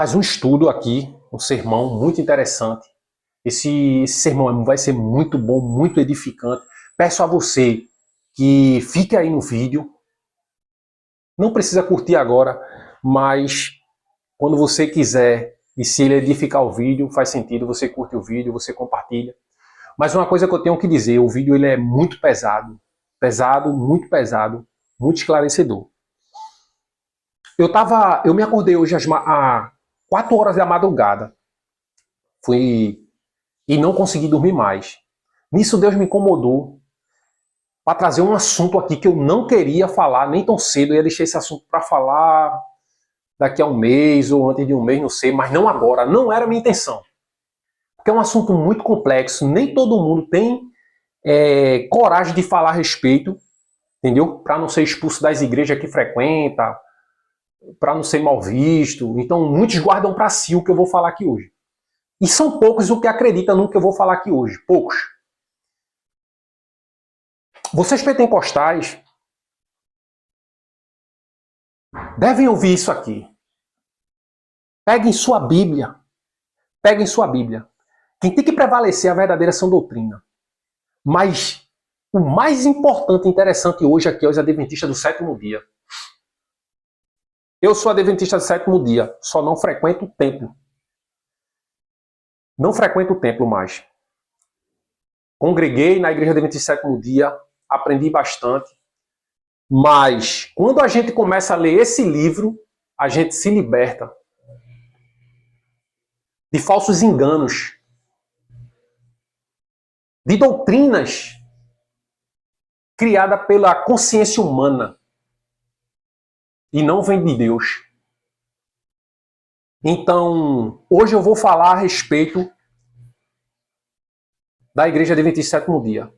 faz um estudo aqui, um sermão muito interessante. Esse sermão vai ser muito bom, muito edificante. Peço a você que fique aí no vídeo. Não precisa curtir agora, mas quando você quiser, e se ele edificar o vídeo, faz sentido, você curte o vídeo, você compartilha. Mas uma coisa que eu tenho que dizer, o vídeo ele é muito pesado. Pesado, muito esclarecedor. Eu me acordei hoje às 4 horas da madrugada. E não consegui dormir mais. Nisso Deus me incomodou para trazer um assunto aqui que eu não queria falar nem tão cedo. Eu ia deixar esse assunto para falar daqui a um mês ou antes de um mês, não sei, mas não agora. Não era a minha intenção. Porque é um assunto muito complexo. Nem todo mundo tem coragem de falar a respeito, entendeu? Para não ser expulso das igrejas que frequenta, para não ser mal visto. Então muitos guardam para si o que eu vou falar aqui hoje. E são poucos o que acreditam no que eu vou falar aqui hoje. Poucos. Vocês pentecostais devem ouvir isso aqui. Peguem sua Bíblia. Peguem sua Bíblia. Quem tem que prevalecer é a verdadeira sã doutrina. Mas o mais importante e interessante hoje aqui é os adventistas do sétimo dia. Eu sou adventista do sétimo dia, só não frequento o templo. Não frequento o templo mais. Congreguei na igreja adventista do sétimo dia, aprendi bastante. Mas quando a gente começa a ler esse livro, a gente se liberta de falsos enganos, de doutrinas criadas pela consciência humana e não vem de Deus. Então, hoje eu vou falar a respeito da Igreja Adventista do sétimo dia.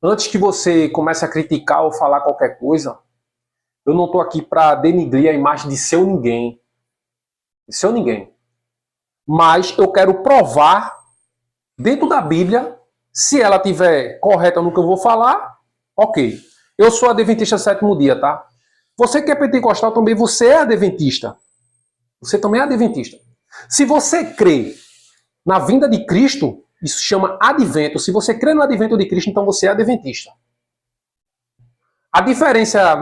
Antes que você comece a criticar ou falar qualquer coisa, eu não estou aqui para denigrir a imagem de seu ninguém. De seu ninguém. Mas eu quero provar, dentro da Bíblia, se ela estiver correta no que eu vou falar, ok. Eu sou adventista do sétimo dia, tá? Você que é pentecostal também, você é adventista. Você também é adventista. Se você crê na vinda de Cristo, isso chama advento. Se você crê no advento de Cristo, então você é adventista. A diferença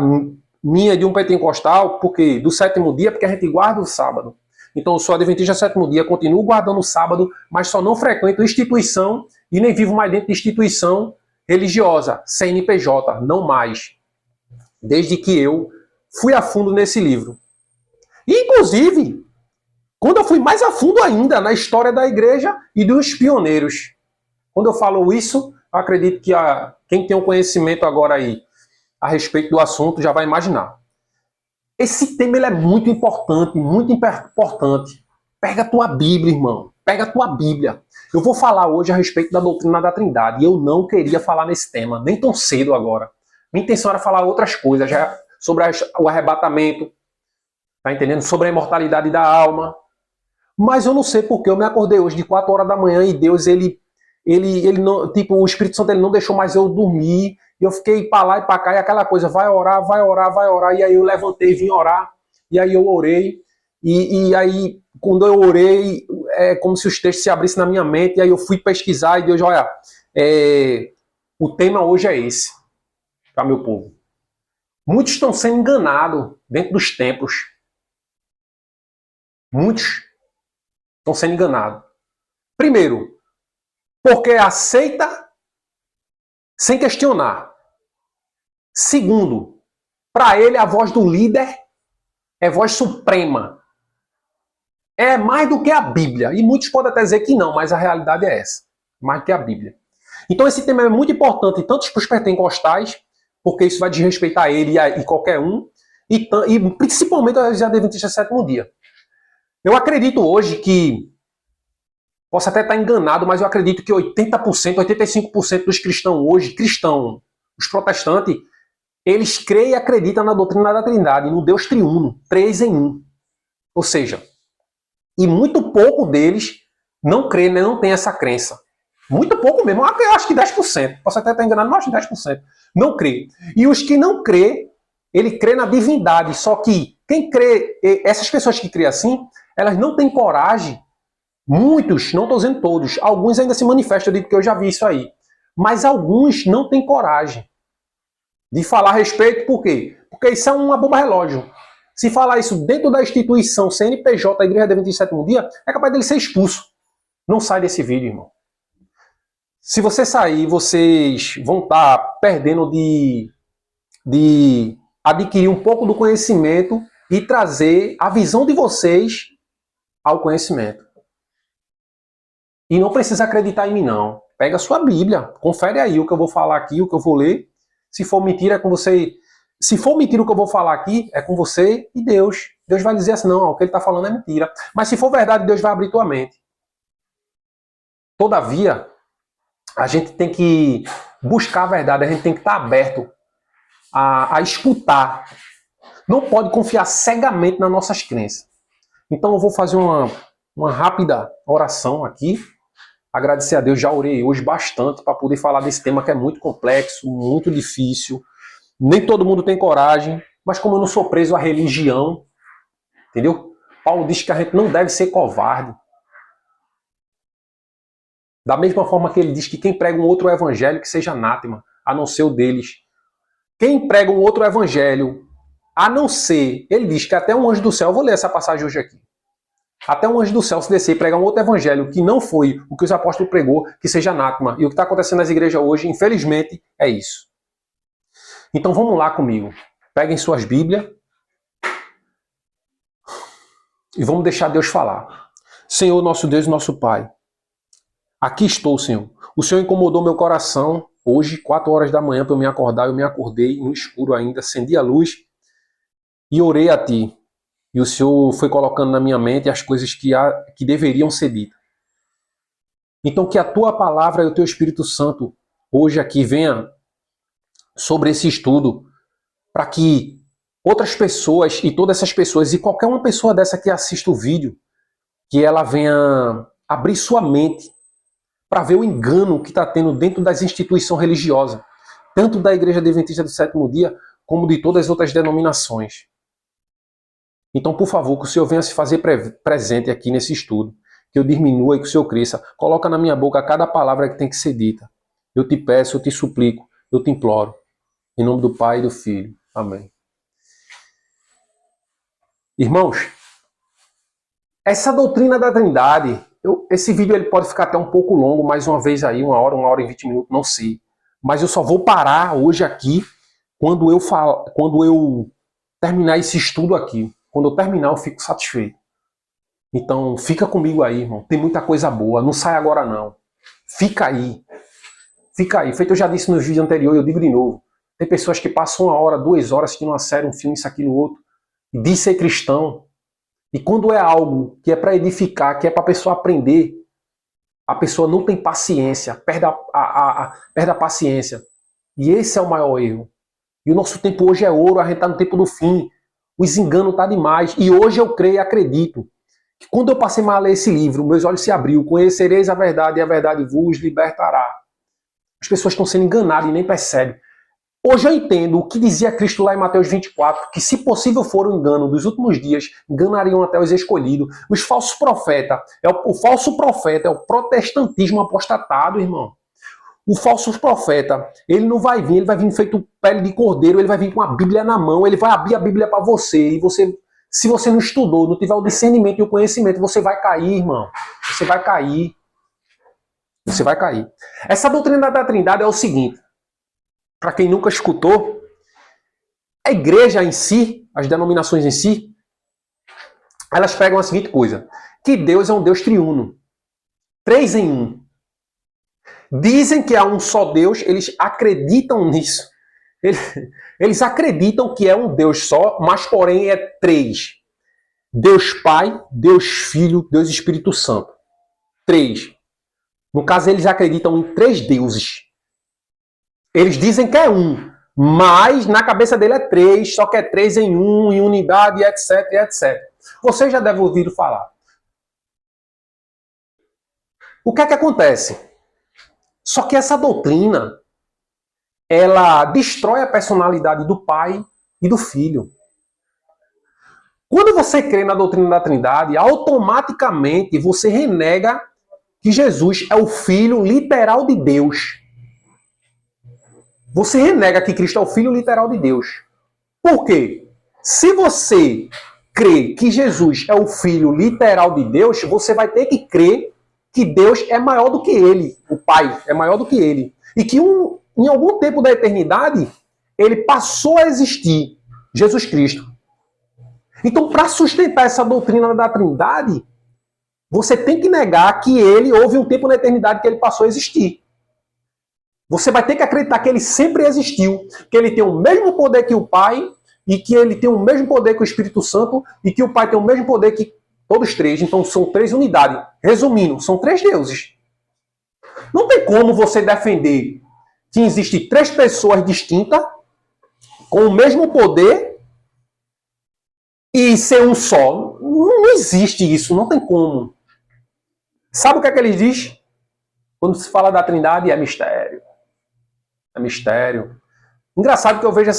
minha de um pentecostal, porque do sétimo dia, porque a gente guarda o sábado. Então eu sou adventista do sétimo dia, continuo guardando o sábado, mas só não frequento instituição e nem vivo mais dentro de instituição religiosa, CNPJ, não mais. Desde que eu fui a fundo nesse livro. E, inclusive, quando eu fui mais a fundo ainda na história da igreja e dos pioneiros. Quando eu falo isso, eu acredito que quem tem um conhecimento agora aí a respeito do assunto já vai imaginar. Esse tema ele é muito importante, muito importante. Pega a tua Bíblia, irmão. Pega a tua Bíblia. Eu vou falar hoje a respeito da doutrina da Trindade. E eu não queria falar nesse tema, nem tão cedo agora. Minha intenção era falar outras coisas, já sobre o arrebatamento, tá entendendo? Sobre a imortalidade da alma. Mas eu não sei porque eu me acordei hoje de 4 horas da manhã e Deus, ele não, tipo, o Espírito Santo ele não deixou mais eu dormir. E eu fiquei para lá e para cá e aquela coisa, vai orar, vai orar, vai orar. E aí eu levantei e vim orar. E aí eu orei. E aí, quando eu orei, é como se os textos se abrissem na minha mente. E aí eu fui pesquisar e Deus, olha, o tema hoje é esse, para meu povo. Muitos estão sendo enganados dentro dos templos. Muitos estão sendo enganados. Primeiro, porque aceita sem questionar. Segundo, para ele a voz do líder é voz suprema. É mais do que a Bíblia. E muitos podem até dizer que não, mas a realidade é essa. Mais do que a Bíblia. Então esse tema é muito importante, tanto para os pentecostais, porque isso vai desrespeitar ele e qualquer um, e principalmente os adventistas do sétimo dia. Eu acredito hoje que, posso até estar enganado, mas eu acredito que 80%, 85% dos cristãos hoje, os protestantes, eles creem e acreditam na doutrina da Trindade, no Deus triuno, 3 em 1. Ou seja, e muito pouco deles não crê, né, não tem essa crença. Muito pouco mesmo, eu acho que 10%. Posso até estar enganado, mas acho que 10%. Não crê. E os que não crê, ele crê na divindade. Só que quem crê, essas pessoas que crêem assim, elas não têm coragem, muitos, não estou dizendo todos, alguns ainda se manifestam, eu digo que eu já vi isso aí, mas alguns não têm coragem de falar a respeito, por quê? Porque isso é uma bomba relógio. Se falar isso dentro da instituição CNPJ, a Igreja Adventista do Sétimo Dia, é capaz dele ser expulso. Não sai desse vídeo, irmão. Se você sair, vocês vão estar perdendo de adquirir um pouco do conhecimento e trazer a visão de vocês ao conhecimento. E não precisa acreditar em mim, não. Pega a sua Bíblia, confere aí o que eu vou falar aqui, o que eu vou ler. Se for mentira, é com você. Se for mentira o que eu vou falar aqui, é com você e Deus. Deus vai dizer assim, não, o que ele está falando é mentira. Mas se for verdade, Deus vai abrir tua mente. Todavia, a gente tem que buscar a verdade, a gente tem que estar aberto a escutar. Não pode confiar cegamente nas nossas crenças. Então eu vou fazer uma rápida oração aqui. Agradecer a Deus, já orei hoje bastante para poder falar desse tema que é muito complexo, muito difícil. Nem todo mundo tem coragem, mas como eu não sou preso à religião, entendeu? Paulo diz que a gente não deve ser covarde. Da mesma forma que ele diz que quem prega um outro evangelho que seja anátema, a não ser o deles. Quem prega um outro evangelho, a não ser, ele diz que até um anjo do céu, eu vou ler essa passagem hoje aqui. Até um anjo do céu se descer e pregar um outro evangelho que não foi o que os apóstolos pregou, que seja anátema. E o que está acontecendo nas igrejas hoje, infelizmente, é isso. Então vamos lá comigo. Peguem suas Bíblias e vamos deixar Deus falar. Senhor, nosso Deus e nosso Pai, aqui estou, Senhor. O Senhor incomodou meu coração hoje, 4 horas da manhã, para eu me acordar. Eu me acordei no escuro ainda, acendi a luz e orei a Ti. E o Senhor foi colocando na minha mente as coisas que deveriam ser ditas. Então que a Tua palavra e o Teu Espírito Santo hoje aqui venha sobre esse estudo, para que outras pessoas e todas essas pessoas, e qualquer uma pessoa dessa que assista o vídeo, que ela venha abrir sua mente para ver o engano que está tendo dentro das instituições religiosas, tanto da Igreja Adventista do Sétimo Dia, como de todas as outras denominações. Então, por favor, que o Senhor venha se fazer presente aqui nesse estudo, que eu diminua e que o Senhor cresça. Coloca na minha boca cada palavra que tem que ser dita. Eu te peço, eu te suplico, eu te imploro. Em nome do Pai e do Filho. Amém. Irmãos, essa doutrina da Trindade, esse vídeo ele pode ficar até um pouco longo, mais uma vez aí, 1 hora e 20 minutos, não sei. Mas eu só vou parar hoje aqui quando eu terminar esse estudo aqui. Quando eu terminar, eu fico satisfeito. Então, fica comigo aí, irmão. Tem muita coisa boa. Não sai agora, não. Fica aí. Fica aí. Feito eu já disse nos vídeos anteriores, eu digo de novo. Tem pessoas que passam 1 hora, 2 horas assistindo uma série, um filme, isso, aquilo, outro. E diz ser cristão. E quando é algo que é para edificar, que é para a pessoa aprender, a pessoa não tem paciência, perde a paciência. E esse é o maior erro. E o nosso tempo hoje é ouro, a gente está no tempo do fim. Os enganos tá demais. E hoje eu creio e acredito que quando eu passei a ler esse livro, meus olhos se abriu. Conhecereis a verdade e a verdade vos libertará. As pessoas estão sendo enganadas e nem percebem. Hoje eu entendo o que dizia Cristo lá em Mateus 24, que se possível for o engano dos últimos dias, enganariam até os escolhidos. Os falsos profetas, o falso profeta é o protestantismo apostatado, irmão. O falso profeta, ele não vai vir, ele vai vir feito pele de cordeiro, ele vai vir com a Bíblia na mão, ele vai abrir a Bíblia para você, e você, se você não estudou, não tiver o discernimento e o conhecimento, você vai cair, irmão. Você vai cair. Você vai cair. Essa doutrina da Trindade é o seguinte, para quem nunca escutou, a igreja em si, as denominações em si, elas pegam a seguinte coisa, que Deus é um Deus triuno, 3 em 1. Dizem que há um só Deus, eles acreditam nisso. Eles acreditam que é um Deus só, mas porém é 3. Deus Pai, Deus Filho, Deus Espírito Santo. 3. No caso, eles acreditam em 3 deuses. Eles dizem que é um, mas na cabeça dele é 3, só que é 3 em 1, em unidade, etc, etc. Você já deve ouvir falar. O que é que acontece? Só que essa doutrina, ela destrói a personalidade do pai e do filho. Quando você crê na doutrina da Trindade, automaticamente você renega que Jesus é o Filho literal de Deus. Você renega que Cristo é o Filho literal de Deus. Por quê? Se você crê que Jesus é o Filho literal de Deus, você vai ter que crer que Deus é maior do que ele, o Pai é maior do que ele. E que em algum tempo da eternidade, ele passou a existir, Jesus Cristo. Então, para sustentar essa doutrina da Trindade, você tem que negar que houve um tempo na eternidade que ele passou a existir. Você vai ter que acreditar que ele sempre existiu, que ele tem o mesmo poder que o Pai, e que ele tem o mesmo poder que o Espírito Santo, e que o Pai tem o mesmo poder que todos três. Então são três unidades. Resumindo, são três deuses. Não tem como você defender que existem três pessoas distintas, com o mesmo poder, e ser um só. Não existe isso, não tem como. Sabe o que é que ele diz? Quando se fala da Trindade, é mistério. É mistério. Engraçado que eu vejo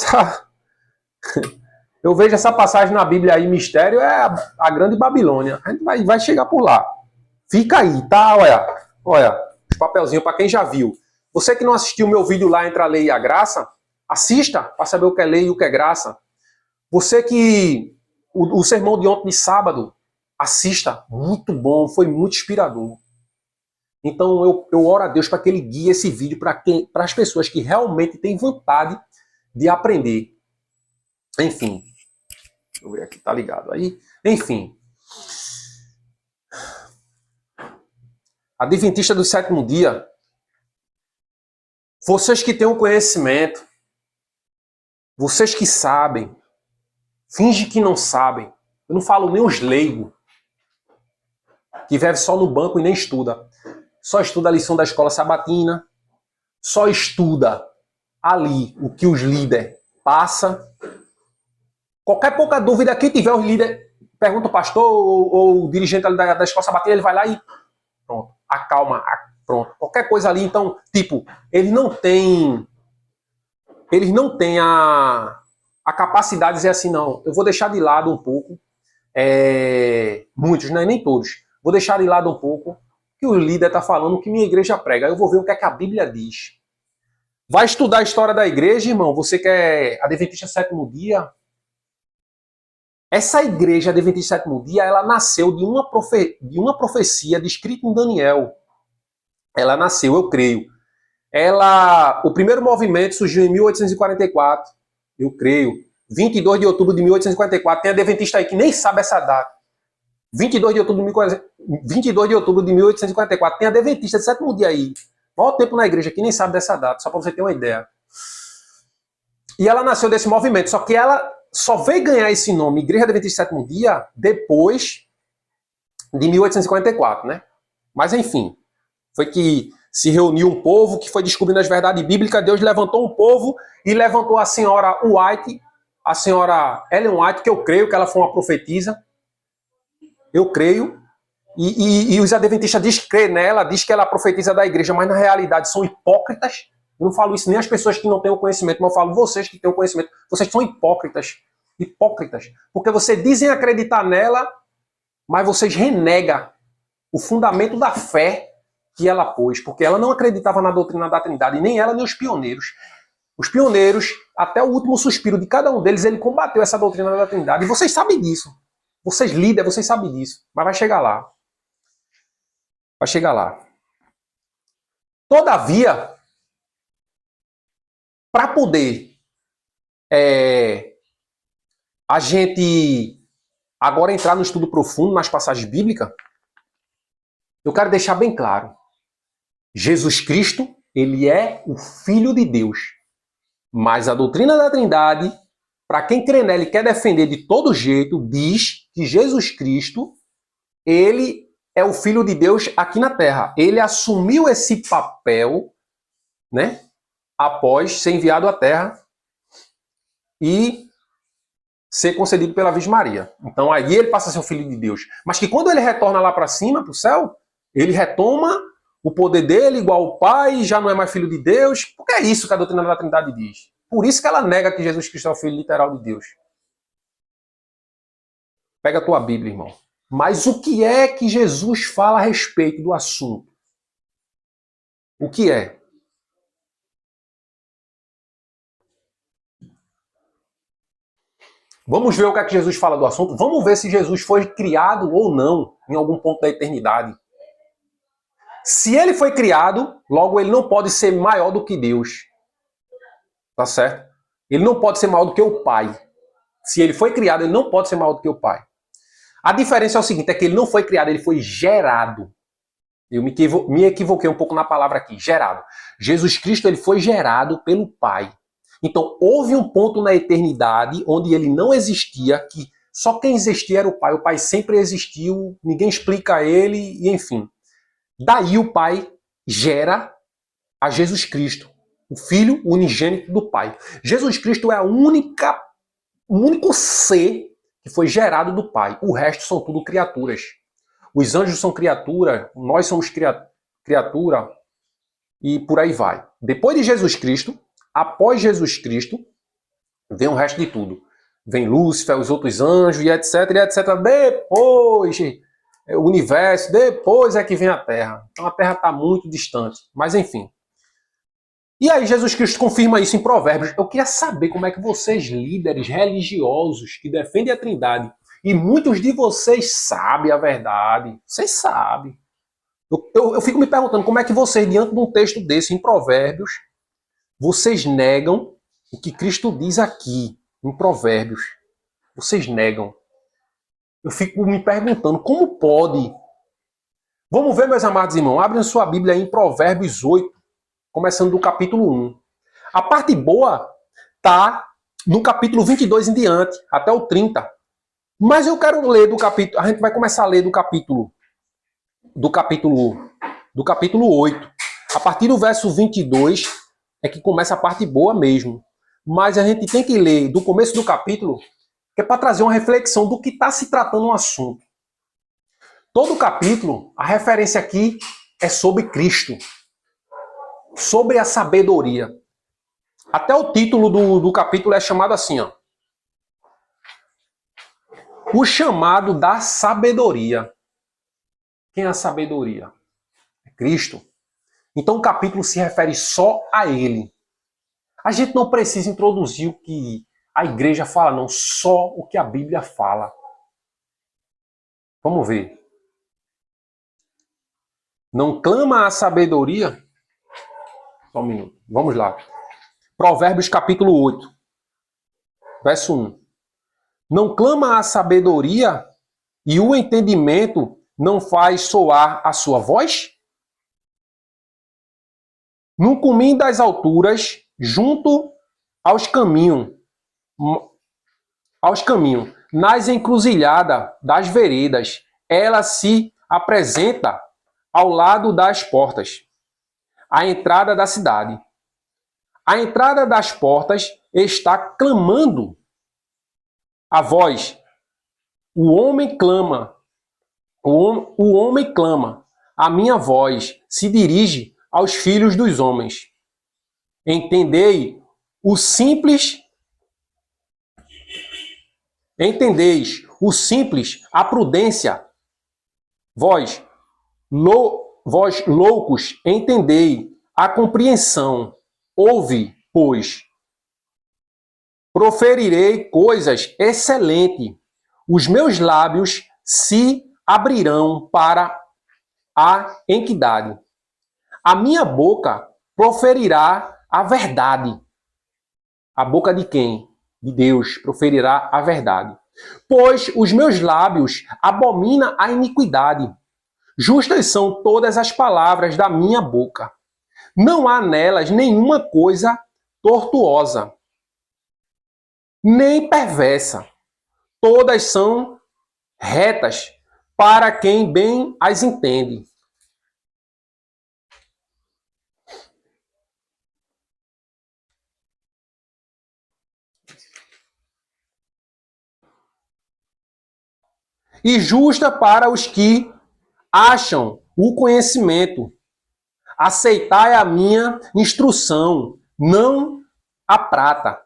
essa passagem na Bíblia aí, mistério é a grande Babilônia. A gente vai chegar por lá. Fica aí, tá? Olha, os papelzinhos para quem já viu. Você que não assistiu o meu vídeo lá entre a lei e a graça, assista para saber o que é lei e o que é graça. Você que o sermão de ontem de sábado, assista, muito bom, foi muito inspirador. Então eu oro a Deus para que ele guie esse vídeo para as pessoas que realmente têm vontade de aprender. Enfim, deixa eu ver aqui, tá ligado aí? Enfim, Adventista do sétimo dia, vocês que têm o conhecimento, vocês que sabem, finge que não sabem. Eu não falo nem os leigos, que vive só no banco e nem estuda. Só estuda a lição da escola sabatina, só estuda ali o que os líderes passam. Qualquer pouca dúvida, quem tiver os líderes, pergunta o pastor ou o dirigente ali da escola sabatina, ele vai lá e pronto, acalma, pronto. Qualquer coisa ali, então, tipo, eles não têm a capacidade de dizer assim, não, eu vou deixar de lado um pouco, muitos, né, nem todos, vou deixar de lado um pouco que o líder está falando, que minha igreja prega, eu vou ver o que é que a Bíblia diz. Vai estudar a história da igreja, irmão, você que é Adventista sétimo dia. Essa igreja Adventista sétimo dia, ela nasceu de uma profecia descrita em Daniel. Ela nasceu, eu creio. O primeiro movimento surgiu em 1844, eu creio. 22 de outubro de 1844. Tem adventista aí que nem sabe essa data. 22 de outubro de 1844. Tem adventista de sétimo dia aí. Maior tempo na igreja que nem sabe dessa data, só para você ter uma ideia. E ela nasceu desse movimento, só que ela só veio ganhar esse nome, Igreja Adventista sétimo dia, depois de 1844, né? Mas enfim, foi que se reuniu um povo que foi descobrindo as verdades bíblicas, Deus levantou um povo e levantou a senhora White, a senhora Ellen White, que eu creio que ela foi uma profetisa, eu creio, e os adventistas dizem que crê nela, diz que ela é a profetisa da igreja, mas na realidade são hipócritas. Eu não falo isso nem as pessoas que não têm o conhecimento, mas eu falo vocês que têm o conhecimento. Vocês são hipócritas. Hipócritas. Porque vocês dizem acreditar nela, mas vocês renegam o fundamento da fé que ela pôs. Porque ela não acreditava na doutrina da Trindade, nem ela, nem os pioneiros. Os pioneiros, até o último suspiro de cada um deles, ele combateu essa doutrina da Trindade. E vocês sabem disso. Vocês líderes, vocês sabem disso. Mas vai chegar lá. Vai chegar lá. Todavia, para poder a gente agora entrar no estudo profundo nas passagens bíblicas, eu quero deixar bem claro. Jesus Cristo, ele é o Filho de Deus. Mas a doutrina da Trindade, para quem crê nela e quer defender de todo jeito, diz que Jesus Cristo, ele é o Filho de Deus aqui na Terra. Ele assumiu esse papel, né, após ser enviado à Terra e ser concedido pela Virgem Maria. Então aí ele passa a ser o Filho de Deus. Mas que quando ele retorna lá para cima, para o céu, ele retoma o poder dele igual ao Pai, já não é mais Filho de Deus, porque é isso que a doutrina da Trindade diz. Por isso que ela nega que Jesus Cristo é o Filho literal de Deus. Pega a tua Bíblia, irmão. Mas o que é que Jesus fala a respeito do assunto? O que é? Vamos ver o que é que Jesus fala do assunto? Vamos ver se Jesus foi criado ou não em algum ponto da eternidade. Se ele foi criado, logo ele não pode ser maior do que Deus. Tá certo? Ele não pode ser maior do que o Pai. Se ele foi criado, ele não pode ser maior do que o Pai. A diferença é o seguinte, é que ele não foi criado, ele foi gerado. Eu me equivoquei um pouco na palavra aqui, gerado. Jesus Cristo, ele foi gerado pelo Pai. Então, houve um ponto na eternidade onde ele não existia, que só quem existia era o Pai. O Pai sempre existiu, ninguém explica ele, e enfim. Daí o Pai gera a Jesus Cristo, o Filho unigênito do Pai. Jesus Cristo é o único ser que foi gerado do Pai. O resto são tudo criaturas. Os anjos são criatura, nós somos criatura, e por aí vai. Depois de Jesus Cristo, após Jesus Cristo, vem o resto de tudo. Vem Lúcifer, os outros anjos, e etc, e etc. Depois, o universo, depois é que vem a Terra. Então a Terra está muito distante. Mas enfim. E aí Jesus Cristo confirma isso em Provérbios. Eu queria saber como é que vocês, líderes religiosos que defendem a Trindade, e muitos de vocês sabem a verdade. Vocês sabem. Eu fico me perguntando como é que vocês, diante de um texto desse, em Provérbios, vocês negam o que Cristo diz aqui, em Provérbios. Vocês negam. Eu fico me perguntando, como pode? Vamos ver, meus amados irmãos. Abrem sua Bíblia aí em Provérbios 8, começando do capítulo 1. A parte boa está no capítulo 22 em diante, até o 30. Mas eu quero ler do capítulo... A gente vai começar a ler do capítulo 8. A partir do verso 22 é que começa a parte boa mesmo. Mas a gente tem que ler do começo do capítulo, que é para trazer uma reflexão do que está se tratando o assunto. Todo o capítulo, a referência aqui é sobre Cristo, sobre a sabedoria. Até o título do capítulo é chamado assim, ó. O chamado da sabedoria. Quem é a sabedoria? É Cristo. Então o capítulo se refere só a ele. A gente não precisa introduzir o que a igreja fala, não. Só o que a Bíblia fala. Vamos ver. Não clama a sabedoria? Só um minuto. Vamos lá. Provérbios capítulo 8. Verso 1. Não clama a sabedoria e o entendimento não faz soar a sua voz? No cume das alturas, junto aos caminhos, nas encruzilhadas das veredas, ela se apresenta ao lado das portas, à entrada da cidade. A entrada das portas está clamando a voz. O homem clama, o homem clama, a minha voz se dirige aos filhos dos homens. Entendeis o simples, a prudência. Vós loucos, entendei a compreensão. Ouve, pois. Proferirei coisas excelentes. Os meus lábios se abrirão para a equidade. A minha boca proferirá a verdade. A boca de quem? De Deus proferirá a verdade. Pois os meus lábios abominam a iniquidade. Justas são todas as palavras da minha boca. Não há nelas nenhuma coisa tortuosa, nem perversa. Todas são retas para quem bem as entende. E justa para os que acham o conhecimento. Aceitai a minha instrução, não a prata.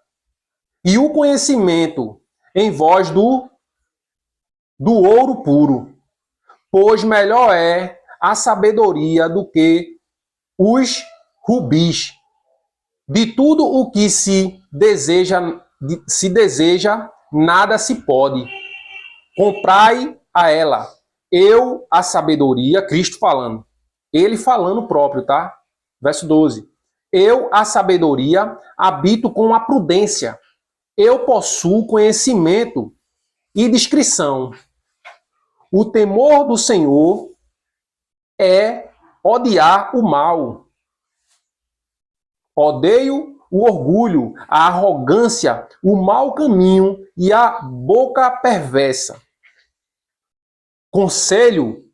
E o conhecimento em vós do do ouro puro, pois melhor é a sabedoria do que os rubis. De tudo o que se deseja, nada se pode. Comprai a ela. Eu, a sabedoria, Cristo falando. Ele falando próprio, tá? Verso 12. Eu, a sabedoria, habito com a prudência. Eu possuo conhecimento e discrição. O temor do Senhor é odiar o mal. Odeio o orgulho, a arrogância, o mau caminho e a boca perversa. Conselho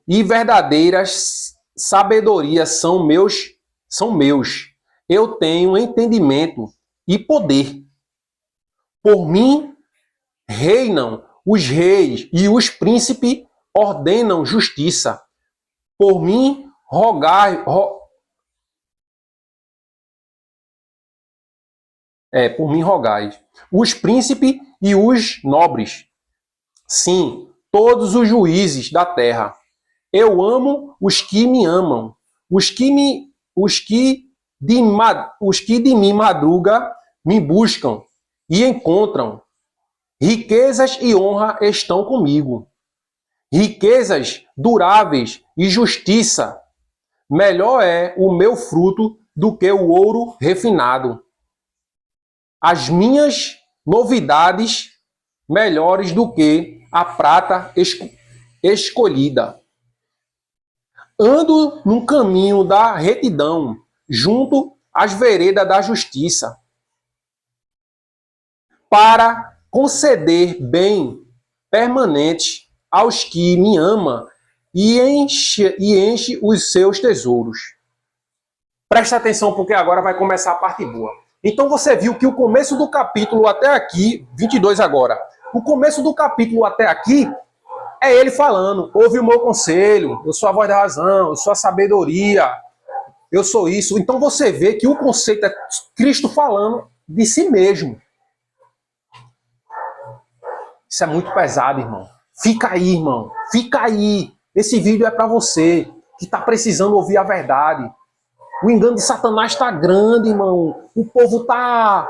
e verdadeiras sabedoria são meus. Eu tenho entendimento e poder. Por mim reinam os reis e os príncipes ordenam justiça. Por mim rogai, por mim rogais. Os príncipes e os nobres. Sim, todos os juízes da terra. Eu amo os que me amam. Os que de mim madruga me buscam e encontram. Riquezas e honra estão comigo. Riquezas duráveis e justiça. Melhor é o meu fruto do que o ouro refinado. As minhas novidades melhores do que a prata escolhida. Ando no caminho da retidão, junto às veredas da justiça, para conceder bem permanente aos que me amam e enche os seus tesouros. Presta atenção porque agora vai começar a parte boa. Então você viu que o começo do capítulo até aqui, 22 agora, o começo do capítulo até aqui é ele falando, ouve o meu conselho, eu sou a voz da razão, eu sou a sabedoria, eu sou isso. Então você vê que o conceito é Cristo falando de si mesmo. Isso é muito pesado, irmão. Fica aí, irmão. Fica aí. Esse vídeo é para você que está precisando ouvir a verdade. O engano de Satanás está grande, irmão. O povo tá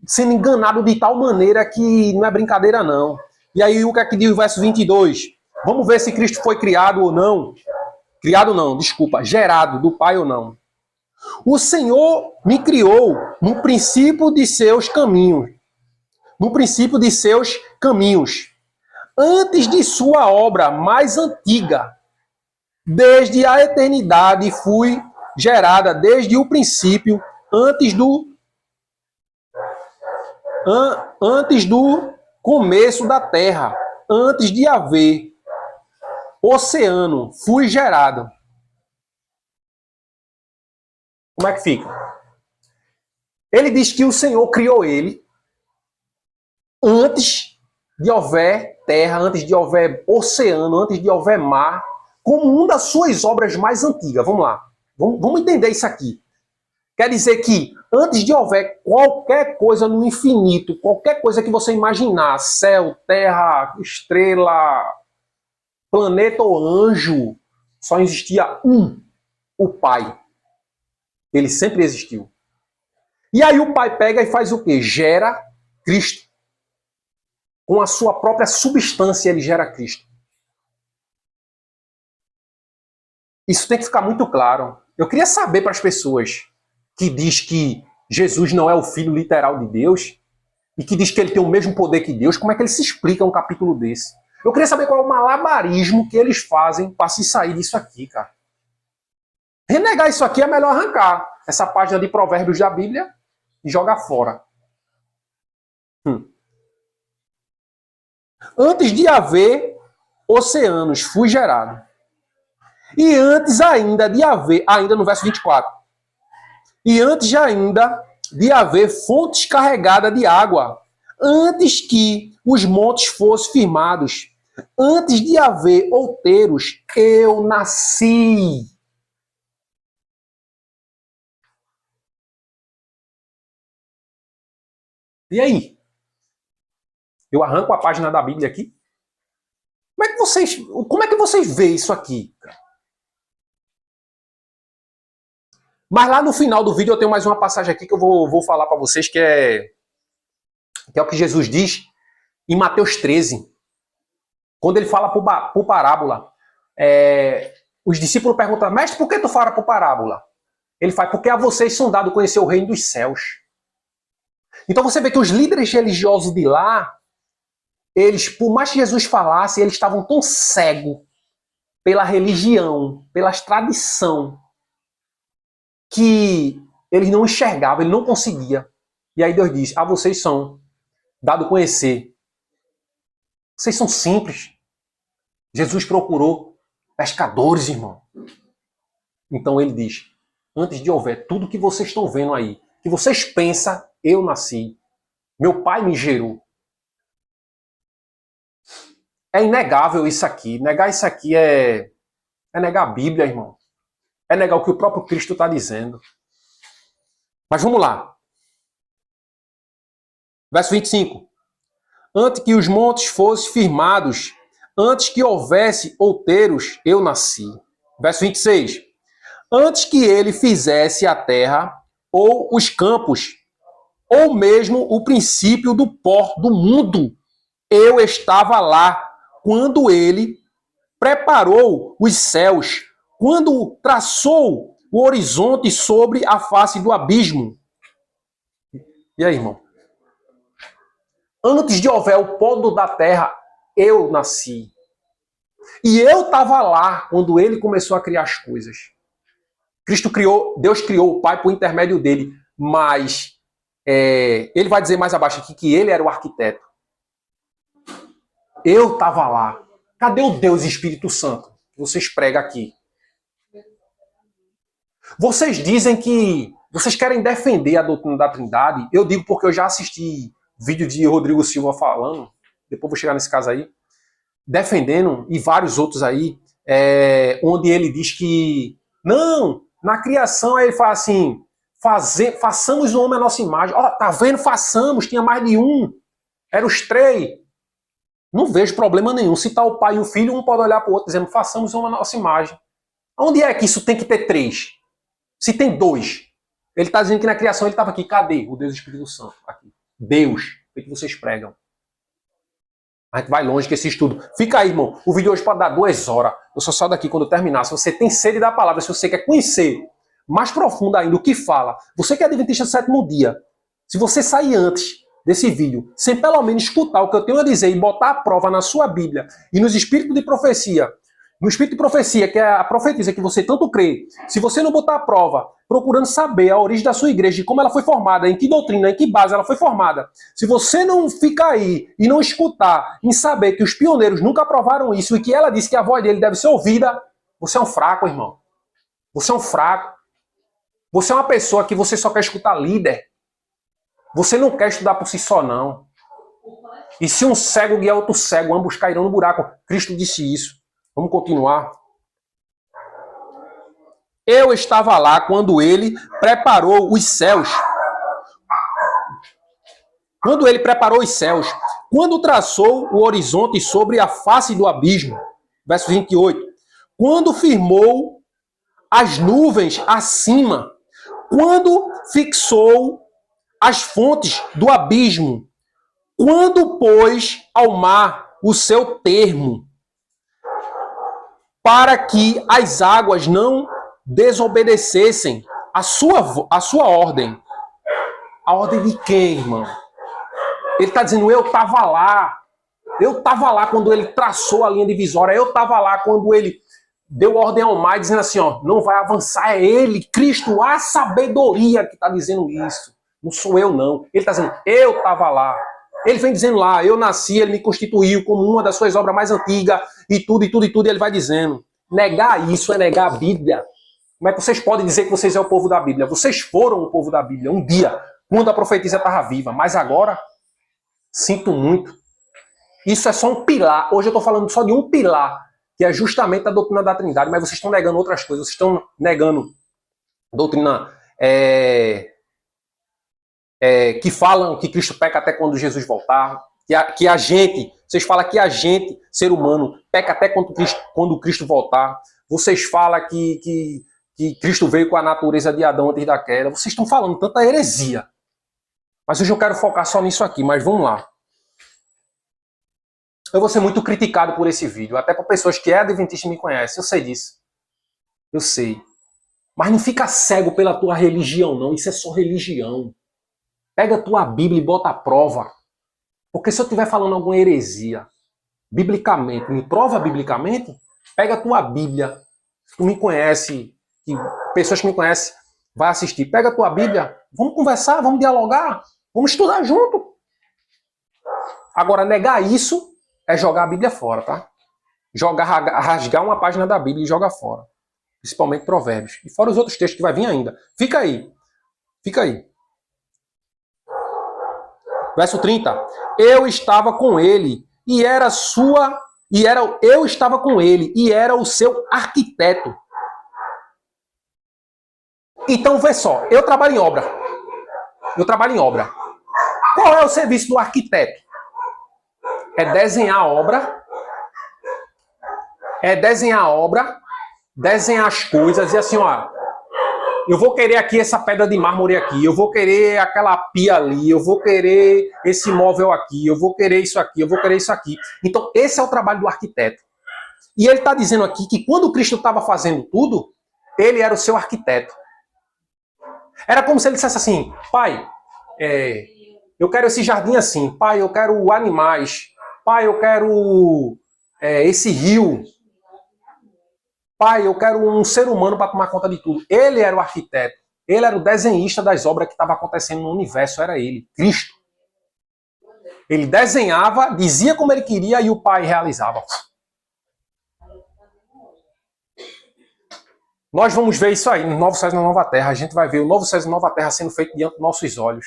sendo enganado de tal maneira que não é brincadeira, não. E aí, o que é que diz o verso 22? Vamos ver se Cristo foi criado ou não. Criado não, desculpa. Gerado do Pai ou não. O Senhor me criou no princípio de seus caminhos. No princípio de seus caminhos. Antes de sua obra mais antiga. Desde a eternidade fui gerada, desde o princípio, antes do começo da terra, antes de haver oceano, fui gerado. Como é que fica? Ele diz que o Senhor criou ele antes de houver terra, antes de houver oceano, antes de houver mar, como uma das suas obras mais antigas. Vamos lá. Vamos entender isso aqui. Quer dizer que antes de houver qualquer coisa no infinito, qualquer coisa que você imaginar, céu, terra, estrela, planeta ou anjo, só existia o Pai. Ele sempre existiu. E aí o Pai pega e faz o quê? Gera Cristo. Com a sua própria substância ele gera Cristo. Isso tem que ficar muito claro. Eu queria saber para as pessoas que diz que Jesus não é o Filho literal de Deus e que diz que ele tem o mesmo poder que Deus, como é que eles se explicam um capítulo desse? Eu queria saber qual é o malabarismo que eles fazem para se sair disso aqui, cara. Renegar isso aqui é melhor arrancar essa página de provérbios da Bíblia e jogar fora. Antes de haver oceanos, fui gerado. E antes ainda de haver, ainda no verso 24, e antes ainda de haver fontes carregadas de água, antes que os montes fossem firmados, antes de haver outeiros, eu nasci. E aí? Eu arranco a página da Bíblia aqui. Como é que vocês veem isso aqui? Mas lá no final do vídeo eu tenho mais uma passagem aqui que eu vou falar para vocês, que é o que Jesus diz em Mateus 13. Quando ele fala por parábola, os discípulos perguntam, mestre, por que tu fala por parábola? Ele fala, porque a vocês são dados conhecer o reino dos céus. Então você vê que os líderes religiosos de lá, eles, por mais que Jesus falasse, eles estavam tão cegos pela religião, pela tradição, que eles não enxergavam, ele não conseguia. E aí Deus diz, a vocês são dados conhecer. Vocês são simples. Jesus procurou pescadores, irmão. Então ele diz, antes de houver tudo que vocês estão vendo aí, que vocês pensam, eu nasci. Meu pai me gerou. É inegável isso aqui. Negar isso aqui é negar a Bíblia, irmão. É negar o que o próprio Cristo está dizendo. Mas vamos lá. Verso 25. Antes que os montes fossem firmados, antes que houvesse outeiros, eu nasci. Verso 26. Antes que ele fizesse a terra, ou os campos, ou mesmo o princípio do pó do mundo, eu estava lá, quando ele preparou os céus, quando traçou o horizonte sobre a face do abismo. E aí, irmão? Antes de houver o pó da terra, eu nasci. E eu estava lá quando ele começou a criar as coisas. Deus criou o Pai por intermédio dele, mas ele vai dizer mais abaixo aqui que ele era o arquiteto. Eu estava lá. Cadê o Deus Espírito Santo que vocês pregam aqui? Vocês dizem que vocês querem defender a doutrina da Trindade. Eu digo porque eu já assisti vídeo de Rodrigo Silva falando, depois vou chegar nesse caso aí, defendendo, e vários outros aí, onde ele diz que, não, na criação ele fala assim, façamos o homem à nossa imagem. Ó, tá vendo? Façamos, tinha mais de um, eram os três. Não vejo problema nenhum. Se tá o pai e o filho, um pode olhar para o outro dizendo, façamos o homem à nossa imagem. Onde é que isso tem que ter três? Se tem dois. Ele está dizendo que na criação ele estava aqui. Cadê o Deus Espírito Santo? Aqui. Deus. O que vocês pregam? A gente vai longe com esse estudo. Fica aí, irmão. O vídeo hoje pode dar 2 horas. Eu só saio daqui quando eu terminar. Se você tem sede da palavra, se você quer conhecer mais profundo ainda o que fala, você que é adventista do sétimo dia, se você sair antes desse vídeo, sem pelo menos escutar o que eu tenho a dizer e botar a prova na sua Bíblia e nos espíritos de profecia, no espírito de profecia, que é a profetisa que você tanto crê, se você não botar a prova, procurando saber a origem da sua igreja, de como ela foi formada, em que doutrina, em que base ela foi formada, se você não ficar aí e não escutar, em saber que os pioneiros nunca aprovaram isso e que ela disse que a voz dele deve ser ouvida, você é um fraco, irmão. Você é um fraco. Você é uma pessoa que você só quer escutar líder. Você não quer estudar por si só, não. E se um cego guiar outro cego, ambos cairão no buraco. Cristo disse isso. Vamos continuar. Eu estava lá quando ele preparou os céus. Quando ele preparou os céus. Quando traçou o horizonte sobre a face do abismo. Verso 28. Quando firmou as nuvens acima. Quando fixou as fontes do abismo. Quando pôs ao mar o seu termo, para que as águas não desobedecessem a sua ordem. A ordem de quem, irmão? Ele está dizendo, eu estava lá. Eu estava lá quando ele traçou a linha divisória. Eu estava lá quando ele deu ordem ao mar, dizendo assim, ó, não vai avançar, é ele, Cristo, a sabedoria que está dizendo isso. Não sou eu, não. Ele está dizendo, eu estava lá. Ele vem dizendo lá, eu nasci, ele me constituiu como uma das suas obras mais antigas, e tudo, e tudo, e tudo, e ele vai dizendo. Negar isso é negar a Bíblia. Como é que vocês podem dizer que vocês é o povo da Bíblia? Vocês foram o povo da Bíblia um dia, quando a profetisa estava viva, mas agora, sinto muito. Isso é só um pilar. Hoje eu estou falando só de um pilar, que é justamente a doutrina da Trindade, mas vocês estão negando outras coisas, vocês estão negando doutrina que falam que Cristo peca até quando Jesus voltar, Que a gente, vocês falam que a gente, ser humano, peca até quando Cristo voltar. Vocês falam que Cristo veio com a natureza de Adão antes da queda. Vocês estão falando tanta heresia. Mas hoje eu quero focar só nisso aqui, mas vamos lá. Eu vou ser muito criticado por esse vídeo, até para pessoas que é adventista e me conhecem. Eu sei disso. Eu sei. Mas não fica cego pela tua religião, não. Isso é só religião. Pega a tua Bíblia e bota à prova. Porque se eu estiver falando alguma heresia, biblicamente, me prova biblicamente, pega a tua Bíblia. Tu me conhece, que pessoas que me conhecem vai assistir. Pega a tua Bíblia, vamos conversar, vamos dialogar, vamos estudar junto. Agora, negar isso é jogar a Bíblia fora, tá? Rasgar uma página da Bíblia e jogar fora. Principalmente Provérbios. E fora os outros textos que vai vir ainda. Fica aí. Fica aí. Verso 30. Eu estava com ele e era eu estava com ele e era o seu arquiteto. Então, vê só, eu trabalho em obra. Eu trabalho em obra. Qual é o serviço do arquiteto? É desenhar a obra. Desenhar as coisas e assim, ó, eu vou querer aqui essa pedra de mármore aqui, eu vou querer aquela pia ali, eu vou querer esse móvel aqui, eu vou querer isso aqui, eu vou querer isso aqui. Então, esse é o trabalho do arquiteto. E ele está dizendo aqui que quando Cristo estava fazendo tudo, ele era o seu arquiteto. Era como se ele dissesse assim, pai, eu quero esse jardim assim, pai, eu quero animais, pai, eu quero esse rio, pai, eu quero um ser humano para tomar conta de tudo. Ele era o arquiteto, ele era o desenhista das obras que estavam acontecendo no universo, era ele, Cristo. Ele desenhava, dizia como ele queria e o pai realizava. Nós vamos ver isso aí, no Novo Céu e na Nova Terra. A gente vai ver o Novo Céu e a Nova Terra sendo feito diante dos nossos olhos.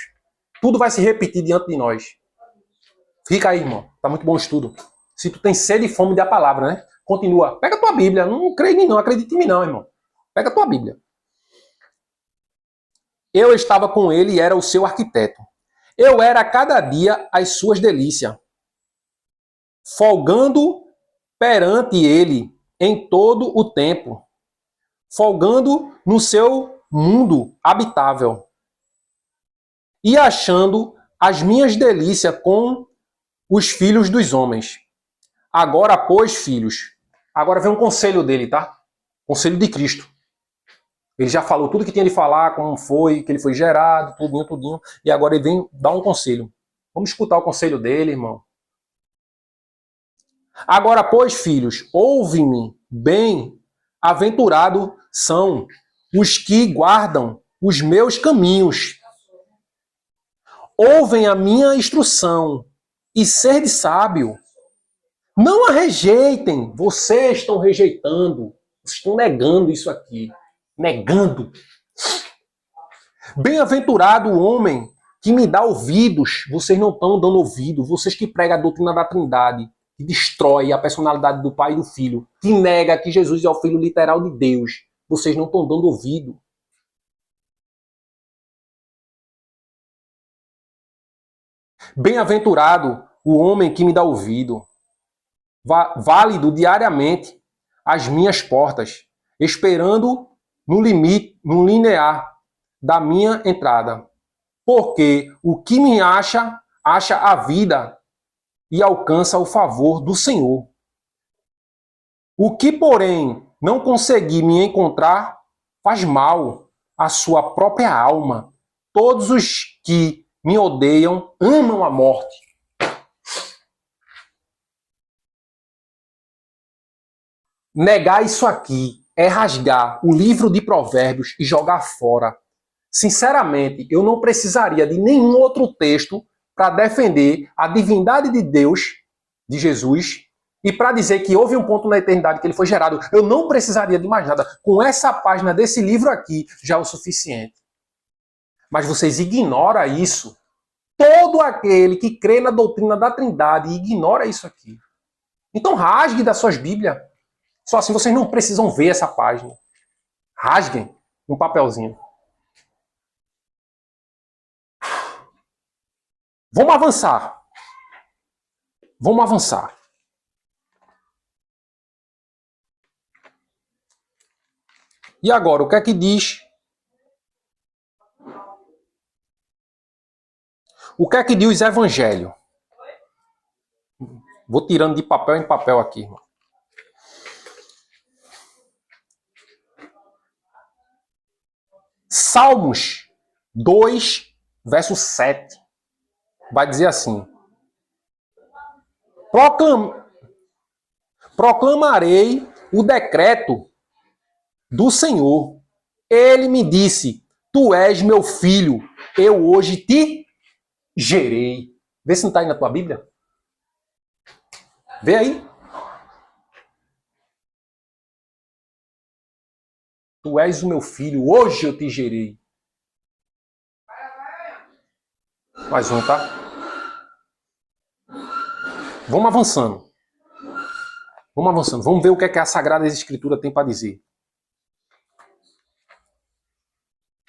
Tudo vai se repetir diante de nós. Fica aí, irmão. Tá muito bom o estudo. Se tu tem sede e fome da palavra, né? Continua. Pega a tua Bíblia. Não creio em mim, não. Acredita em mim, não, irmão. Pega a tua Bíblia. Eu estava com ele e era o seu arquiteto. Eu era a cada dia as suas delícias, folgando perante ele em todo o tempo, folgando no seu mundo habitável e achando as minhas delícias com os filhos dos homens. Agora, pois, filhos, agora vem um conselho dele, tá? Conselho de Cristo. Ele já falou tudo que tinha de falar, como foi, que ele foi gerado, tudinho, e agora ele vem dar um conselho. Vamos escutar o conselho dele, irmão. Agora, pois, filhos, ouve-me bem, aventurado são os que guardam os meus caminhos. Ouvem a minha instrução e sede sábio. Não a rejeitem. Vocês estão rejeitando. Vocês estão negando isso aqui. Negando. Bem-aventurado o homem que me dá ouvidos. Vocês não estão dando ouvido. Vocês que pregam a doutrina da Trindade, que destrói a personalidade do Pai e do Filho, que nega que Jesus é o Filho literal de Deus. Vocês não estão dando ouvido. Bem-aventurado o homem que me dá ouvido, válido diariamente as minhas portas, esperando no limite, no linear da minha entrada. Porque o que me acha a vida e alcança o favor do Senhor. O que, porém, não conseguir me encontrar, faz mal à sua própria alma. Todos os que me odeiam amam a morte. Negar isso aqui é rasgar o livro de Provérbios e jogar fora. Sinceramente, eu não precisaria de nenhum outro texto para defender a divindade de Deus, de Jesus, e para dizer que houve um ponto na eternidade que ele foi gerado. Eu não precisaria de mais nada. Com essa página desse livro aqui, já é o suficiente. Mas vocês ignoram isso. Todo aquele que crê na doutrina da Trindade ignora isso aqui. Então rasgue das suas Bíblias. Só assim vocês não precisam ver essa página. Rasguem um papelzinho. Vamos avançar. Vamos avançar. E agora, o que é que diz? O que é que diz o Evangelho? Vou tirando de papel em papel aqui, irmão. Salmos 2, verso 7. Vai dizer assim: proclamarei o decreto do Senhor. Ele me disse: tu és meu filho, eu hoje te gerei. Vê se não está aí na tua Bíblia. Vê aí. Tu és o meu filho, hoje eu te gerei. Mais um, tá? Vamos avançando. Vamos avançando. Vamos ver o que é que a Sagrada Escritura tem para dizer.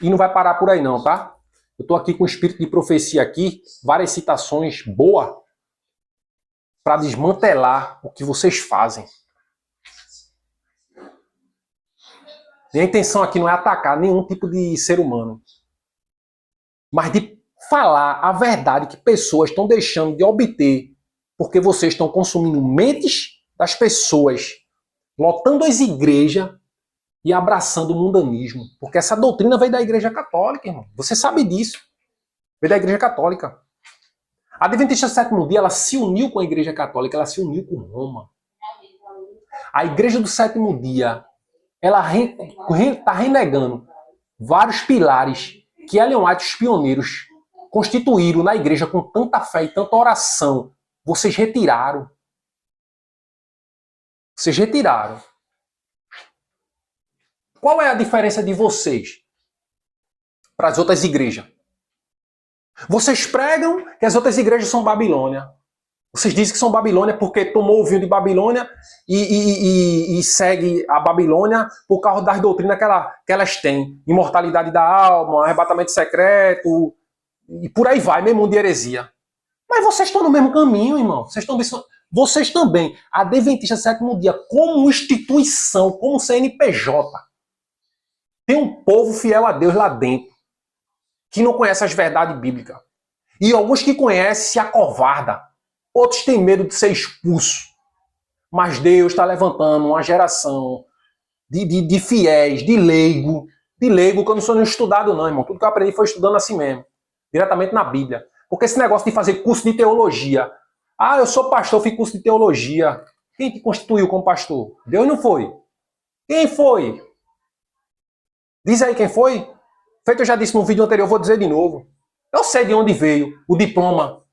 E não vai parar por aí não, tá? Eu estou aqui com o espírito de profecia aqui, várias citações boas para desmantelar o que vocês fazem. Minha intenção aqui não é atacar nenhum tipo de ser humano, mas de falar a verdade que pessoas estão deixando de obter porque vocês estão consumindo mentes das pessoas, lotando as igrejas e abraçando o mundanismo. Porque essa doutrina veio da Igreja Católica, irmão. Você sabe disso. Veio da Igreja Católica. A Adventista do Sétimo Dia, ela se uniu com a Igreja Católica, ela se uniu com Roma. A Igreja do Sétimo Dia, ela está renegando vários pilares que Ellen White, os pioneiros, constituíram na igreja com tanta fé e tanta oração. Vocês retiraram. Vocês retiraram. Qual é a diferença de vocês para as outras igrejas? Vocês pregam que as outras igrejas são Babilônia. Vocês dizem que são Babilônia porque tomou o vinho de Babilônia e segue a Babilônia por causa das doutrinas que elas têm. Imortalidade da alma, arrebatamento secreto, e por aí vai, mesmo mundo de heresia. Mas vocês estão no mesmo caminho, irmão. Vocês também, a Adventista Sétimo Dia, como instituição, como CNPJ, tem um povo fiel a Deus lá dentro, que não conhece as verdades bíblicas. E alguns que conhecem se acovardam. Outros têm medo de ser expulso. Mas Deus está levantando uma geração de fiéis, de leigo, que eu não sou nem estudado não, irmão. Tudo que eu aprendi foi estudando assim mesmo, diretamente na Bíblia. Porque esse negócio de fazer curso de teologia, eu sou pastor, fiz curso de teologia. Quem te constituiu como pastor? Deus não foi. Quem foi? Diz aí quem foi. Feito eu já disse no vídeo anterior, vou dizer de novo. Eu sei de onde veio o diploma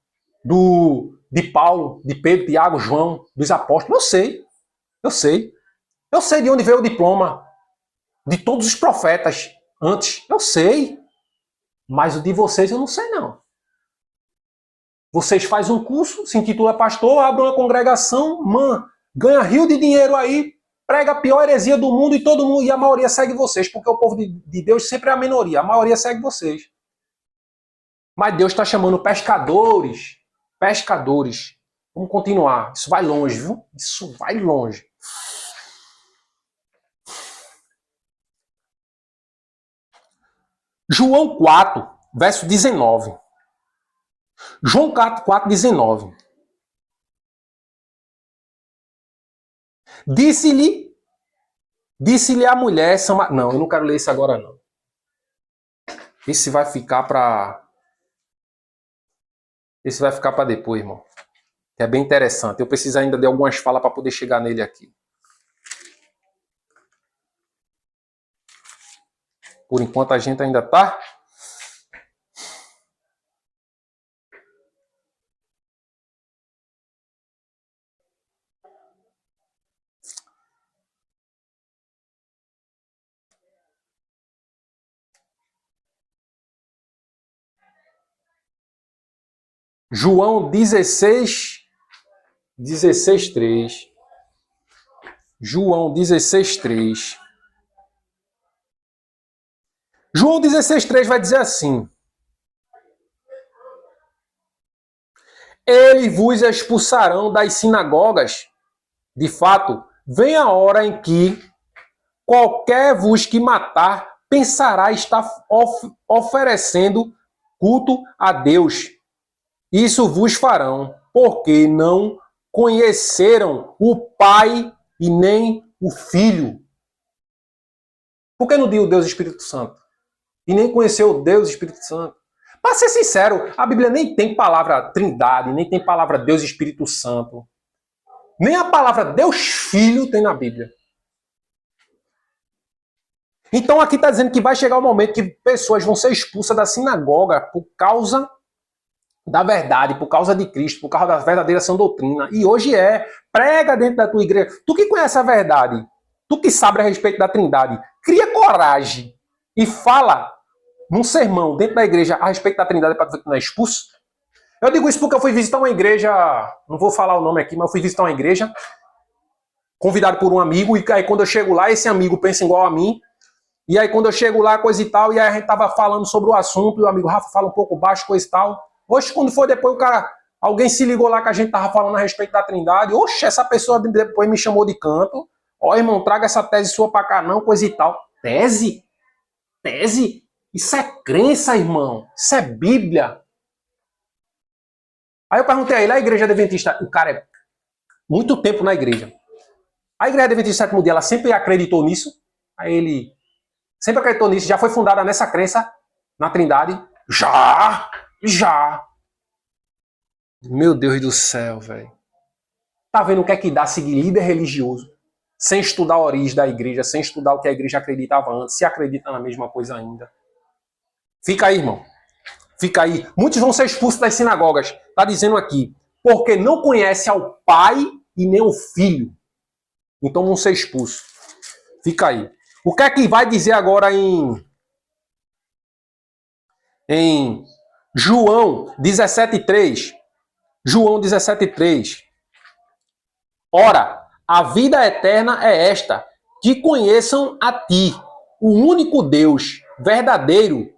de Paulo, de Pedro, Tiago, João, dos apóstolos. Eu sei de onde veio o diploma de todos os profetas antes. Eu sei. Mas o de vocês eu não sei não. Vocês fazem um curso, se intitula pastor, abrem uma congregação, ganha rio de dinheiro aí, prega a pior heresia do mundo e todo mundo, e a maioria segue vocês, porque o povo de Deus sempre é a minoria, a maioria segue vocês. Mas Deus está chamando pescadores. Vamos continuar. Isso vai longe, viu? Isso vai longe. João 4, verso 19. João 4, 19. Disse-lhe a mulher... Não, eu não quero ler isso agora, não. Esse vai ficar para depois, irmão. Que é bem interessante. Eu preciso ainda de algumas falas para poder chegar nele aqui. Por enquanto a gente ainda tá. João 16, 3. João 16, 3. João 16, 3 vai dizer assim: eles vos expulsarão das sinagogas. De fato, vem a hora em que qualquer vos que matar pensará estar oferecendo culto a Deus. Isso vos farão, porque não conheceram o Pai e nem o Filho. Por que não diz o Deus Espírito Santo? E nem conheceu o Deus Espírito Santo. Para ser sincero, a Bíblia nem tem palavra Trindade, nem tem palavra Deus Espírito Santo. Nem a palavra Deus Filho tem na Bíblia. Então aqui está dizendo que vai chegar o momento que pessoas vão ser expulsas da sinagoga por causa da verdade, por causa de Cristo, por causa da verdadeira sã doutrina. E hoje prega dentro da tua igreja. Tu que conhece a verdade, tu que sabe a respeito da Trindade, cria coragem e fala num sermão dentro da igreja a respeito da Trindade para dizer que não é expulso. Eu digo isso porque eu fui visitar uma igreja, não vou falar o nome aqui, mas eu fui visitar uma igreja, convidado por um amigo, e aí quando eu chego lá, esse amigo pensa igual a mim, e aí quando eu chego lá, coisa e tal, e aí a gente tava falando sobre o assunto, e o amigo Rafa fala um pouco baixo, coisa e tal. Oxe, quando foi depois o cara, alguém se ligou lá que a gente tava falando a respeito da Trindade, oxe, essa pessoa depois me chamou de canto, ó irmão, traga essa tese sua pra cá não, coisa e tal. Tese? Tese? Isso é crença, irmão, isso é Bíblia. Aí eu perguntei a ele, a igreja adventista, o cara é muito tempo na igreja. A igreja adventista do sétimo dia, ela sempre acreditou nisso? Aí ele sempre acreditou nisso, já foi fundada nessa crença, na Trindade? Já. Meu Deus do céu, velho. Tá vendo o que é que dá seguir líder religioso, sem estudar a origem da igreja, sem estudar o que a igreja acreditava antes, se acredita na mesma coisa ainda. Fica aí, irmão. Fica aí. Muitos vão ser expulsos das sinagogas. Tá dizendo aqui, porque não conhece ao Pai e nem o Filho. Então vão ser expulsos. Fica aí. O que é que vai dizer agora em João 17,3? João 17,3. Ora, a vida eterna é esta, que conheçam a ti, o único Deus verdadeiro,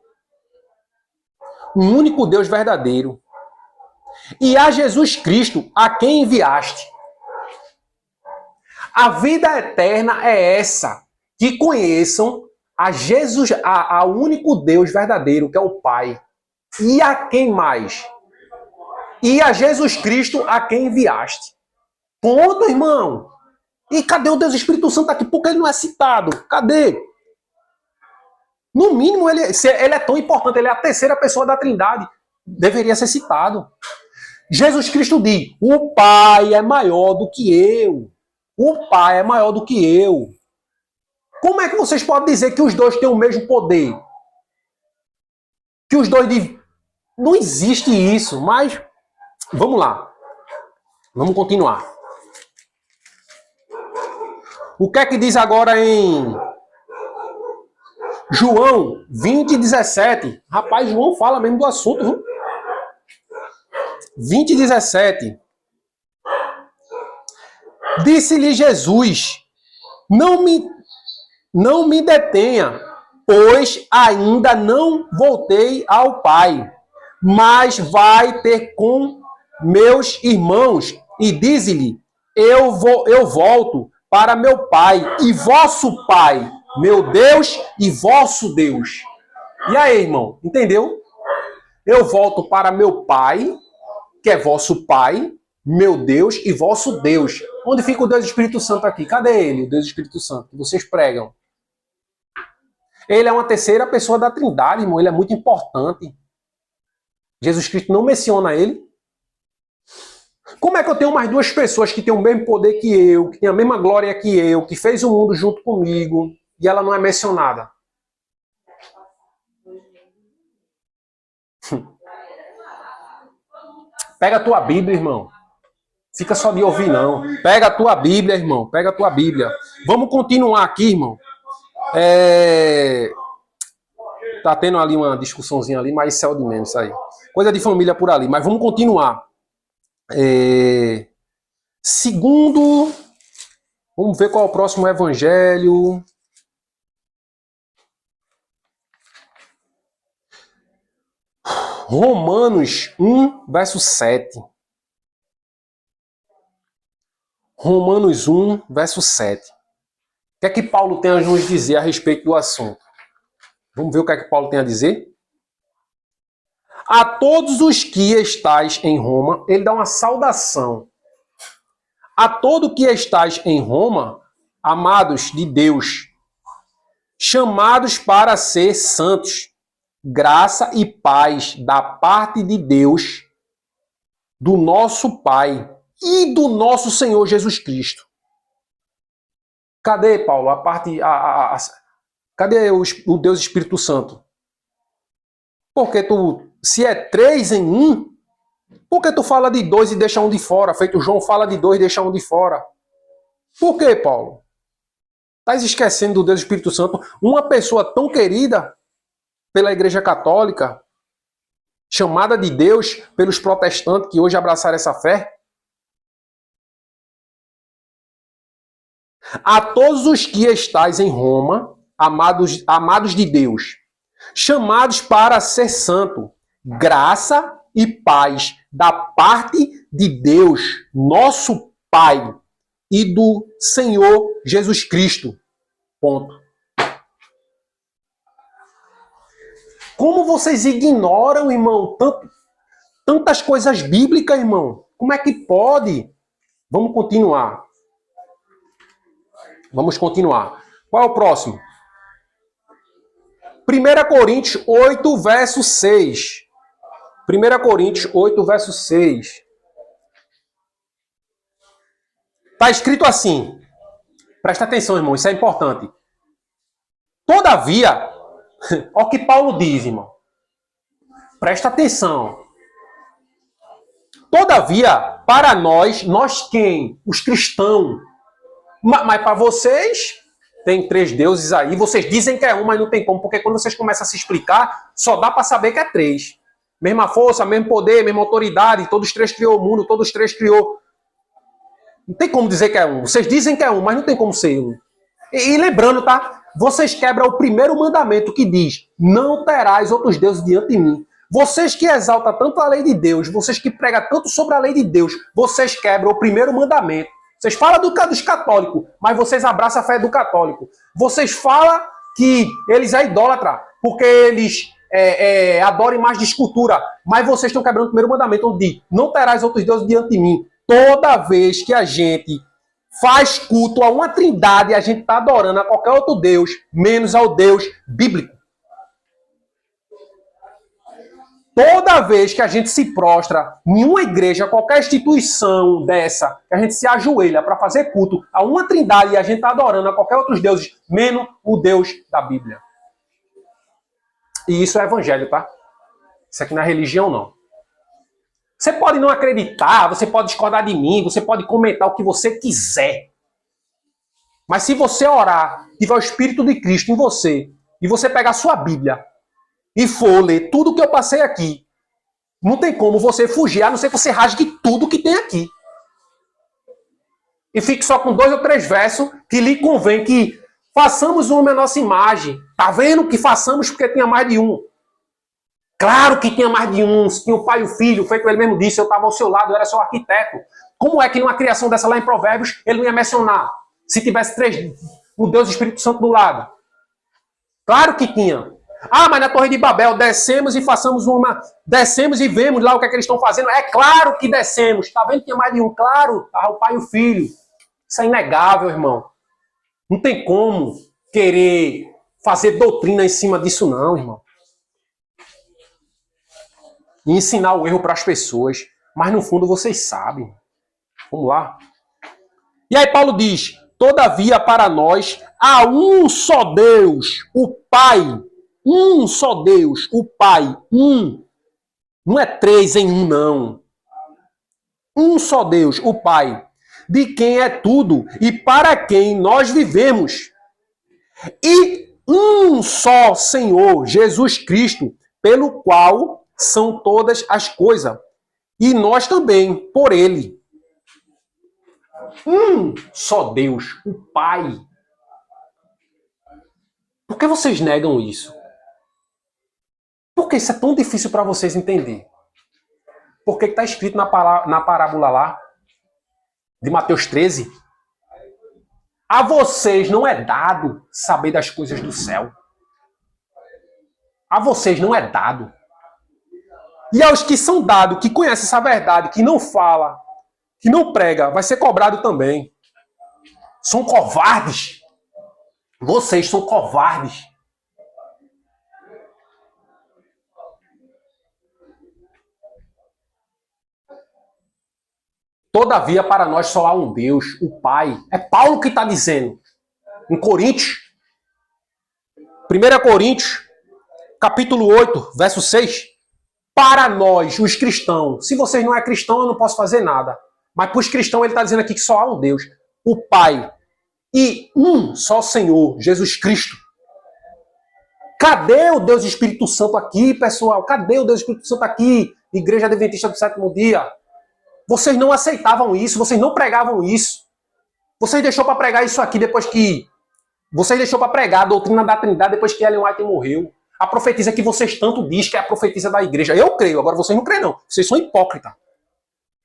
e a Jesus Cristo, a quem enviaste. A vida eterna é essa, que conheçam a Jesus, a único Deus verdadeiro, que é o Pai. E a quem mais? E a Jesus Cristo, a quem enviaste. Ponto, irmão. E cadê o Deus Espírito Santo aqui? Por que ele não é citado? Cadê? No mínimo, ele é tão importante, ele é a terceira pessoa da Trindade. Deveria ser citado. Jesus Cristo diz, o Pai é maior do que eu. O Pai é maior do que eu. Como é que vocês podem dizer que os dois têm o mesmo poder? Que os dois... Não existe isso, mas... Vamos lá. Vamos continuar. O que é que diz agora em João 20:17? Rapaz, João fala mesmo do assunto, viu? 20:17. Disse-lhe Jesus, não me detenha, pois ainda não voltei ao Pai, mas vai ter com meus irmãos e diz-lhe, eu volto para meu Pai e vosso Pai, meu Deus e vosso Deus. E aí, irmão, entendeu? Eu volto para meu Pai, que é vosso Pai, meu Deus e vosso Deus. Onde fica o Deus Espírito Santo aqui? Cadê ele, o Deus Espírito Santo, que vocês pregam? Ele é uma terceira pessoa da Trindade, irmão. Ele é muito importante. Jesus Cristo não menciona ele. Como é que eu tenho mais duas pessoas que têm o mesmo poder que eu, que têm a mesma glória que eu, que fez o mundo junto comigo, e ela não é mencionada? Pega a tua Bíblia, irmão. Fica só de ouvir, não. Pega a tua Bíblia, irmão. Pega a tua Bíblia. Vamos continuar aqui, irmão. Tá tendo ali uma discussãozinha ali, mas isso é o de menos, isso aí. Coisa de família por ali. Mas vamos continuar. Segundo... Vamos ver qual é o próximo evangelho. Romanos 1, verso 7. Romanos 1, verso 7. O que é que Paulo tem a nos dizer a respeito do assunto? Vamos ver o que é que Paulo tem a dizer? A todos os que estáis em Roma, ele dá uma saudação. A todo que estáis em Roma, amados de Deus, chamados para ser santos, graça e paz da parte de Deus, do nosso Pai e do nosso Senhor Jesus Cristo. Cadê, Paulo, a parte... cadê o Deus Espírito Santo? Porque se é 3 em 1, por que tu fala de 2 e deixa um de fora? Feito João fala de 2 e deixa um de fora. Por que, Paulo? Estás esquecendo do Deus Espírito Santo? Uma pessoa tão querida pela Igreja Católica, chamada de Deus pelos protestantes que hoje abraçaram essa fé? A todos os que estáis em Roma, amados de Deus, chamados para ser santo, graça e paz da parte de Deus, nosso Pai, e do Senhor Jesus Cristo. Ponto. Como vocês ignoram, irmão, tantas coisas bíblicas, irmão? Como é que pode? Vamos continuar. Vamos continuar. Qual é o próximo? 1 Coríntios 8, verso 6. 1 Coríntios 8, verso 6. Está escrito assim. Presta atenção, irmão, isso é importante. Todavia, olha o que Paulo diz, irmão. Presta atenção. Todavia, para nós quem? Os cristãos. Mas para vocês, tem 3 deuses aí. Vocês dizem que é um, mas não tem como. Porque quando vocês começam a se explicar, só dá para saber que é 3. Mesma força, mesmo poder, mesma autoridade. Todos os 3 criou o mundo, todos os 3 criou. Não tem como dizer que é um. Vocês dizem que é um, mas não tem como ser um. E lembrando, tá? Vocês quebram o primeiro mandamento que diz: não terás outros deuses diante de mim. Vocês que exaltam tanto a lei de Deus, vocês que pregam tanto sobre a lei de Deus, vocês quebram o primeiro mandamento. Vocês falam dos católicos, mas vocês abraçam a fé do católico. Vocês falam que eles é idólatra, porque eles adoram imagens de escultura, mas vocês estão quebrando o primeiro mandamento, onde diz: não terás outros deuses diante de mim. Toda vez que a gente faz culto a uma trindade, a gente está adorando a qualquer outro Deus, menos ao Deus bíblico. Toda vez que a gente se prostra em uma igreja, qualquer instituição dessa, que a gente se ajoelha para fazer culto a uma trindade e a gente está adorando a qualquer outro deuses, menos o Deus da Bíblia. E isso é evangelho, tá? Isso aqui não é religião, não. Você pode não acreditar, você pode discordar de mim, você pode comentar o que você quiser. Mas se você orar, tiver o Espírito de Cristo em você, e você pegar a sua Bíblia e for ler tudo que eu passei aqui, não tem como você fugir, a não ser que você rasgue tudo que tem aqui. E fique só com 2 ou 3 versos que lhe convém que façamos uma a nossa imagem. Tá vendo que façamos porque tinha mais de um. Claro que tinha mais de um, tinha o pai e o filho, feito ele mesmo disse, eu estava ao seu lado, eu era seu arquiteto. Como é que numa criação dessa lá em Provérbios, ele não ia mencionar? Se tivesse 3, o Deus e o Espírito Santo do lado. Claro que tinha. Ah, mas na Torre de Babel, descemos e façamos uma... Descemos e vemos lá o que é que eles estão fazendo. É claro que descemos. Tá vendo que tinha mais de um? Claro, tá o pai e o filho. Isso é inegável, irmão. Não tem como querer fazer doutrina em cima disso não, irmão. E ensinar o erro para as pessoas. Mas no fundo vocês sabem. Vamos lá. E aí Paulo diz: todavia para nós há um só Deus, o Pai. Um só Deus, o Pai. Um. Não é 3 em 1, não. Um só Deus, o Pai. De quem é tudo e para quem nós vivemos. E um só Senhor, Jesus Cristo, pelo qual são todas as coisas. E nós também, por Ele. Um só Deus, o Pai. Por que vocês negam isso? Por que isso é tão difícil para vocês entender? Porque está escrito na parábola lá. de Mateus 13. A vocês não é dado saber das coisas do céu. A vocês não é dado. E aos que são dados, que conhecem essa verdade, que não fala, que não prega, vai ser cobrado também. São covardes. Vocês são covardes. Todavia, para nós só há um Deus, o Pai. É Paulo que está dizendo. Em Coríntios. 1 Coríntios, capítulo 8, verso 6. Para nós, os cristãos. Se vocês não é cristão, eu não posso fazer nada. Mas para os cristãos, ele está dizendo aqui que só há um Deus. O Pai. E um só Senhor, Jesus Cristo. Cadê o Deus Espírito Santo aqui, pessoal? Cadê o Deus Espírito Santo aqui? Igreja Adventista do Sétimo Dia. Vocês não aceitavam isso, vocês não pregavam isso. Vocês deixou para pregar isso aqui depois que... Vocês deixou para pregar a doutrina da Trindade depois que Ellen White morreu. A profetisa que vocês tanto dizem que é a profetisa da igreja. Eu creio, agora vocês não creem não. Vocês são hipócritas.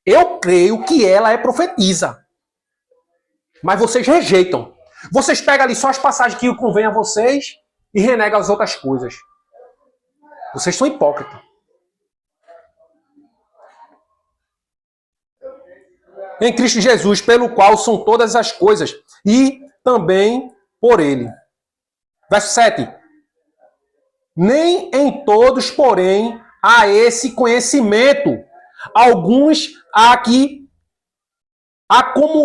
Eu creio que ela é profetisa. Mas vocês rejeitam. Vocês pegam ali só as passagens que convém a vocês e renegam as outras coisas. Vocês são hipócritas. Em Cristo Jesus, pelo qual são todas as coisas, e também por ele. Verso 7. Nem em todos, porém, há esse conhecimento. Alguns aqui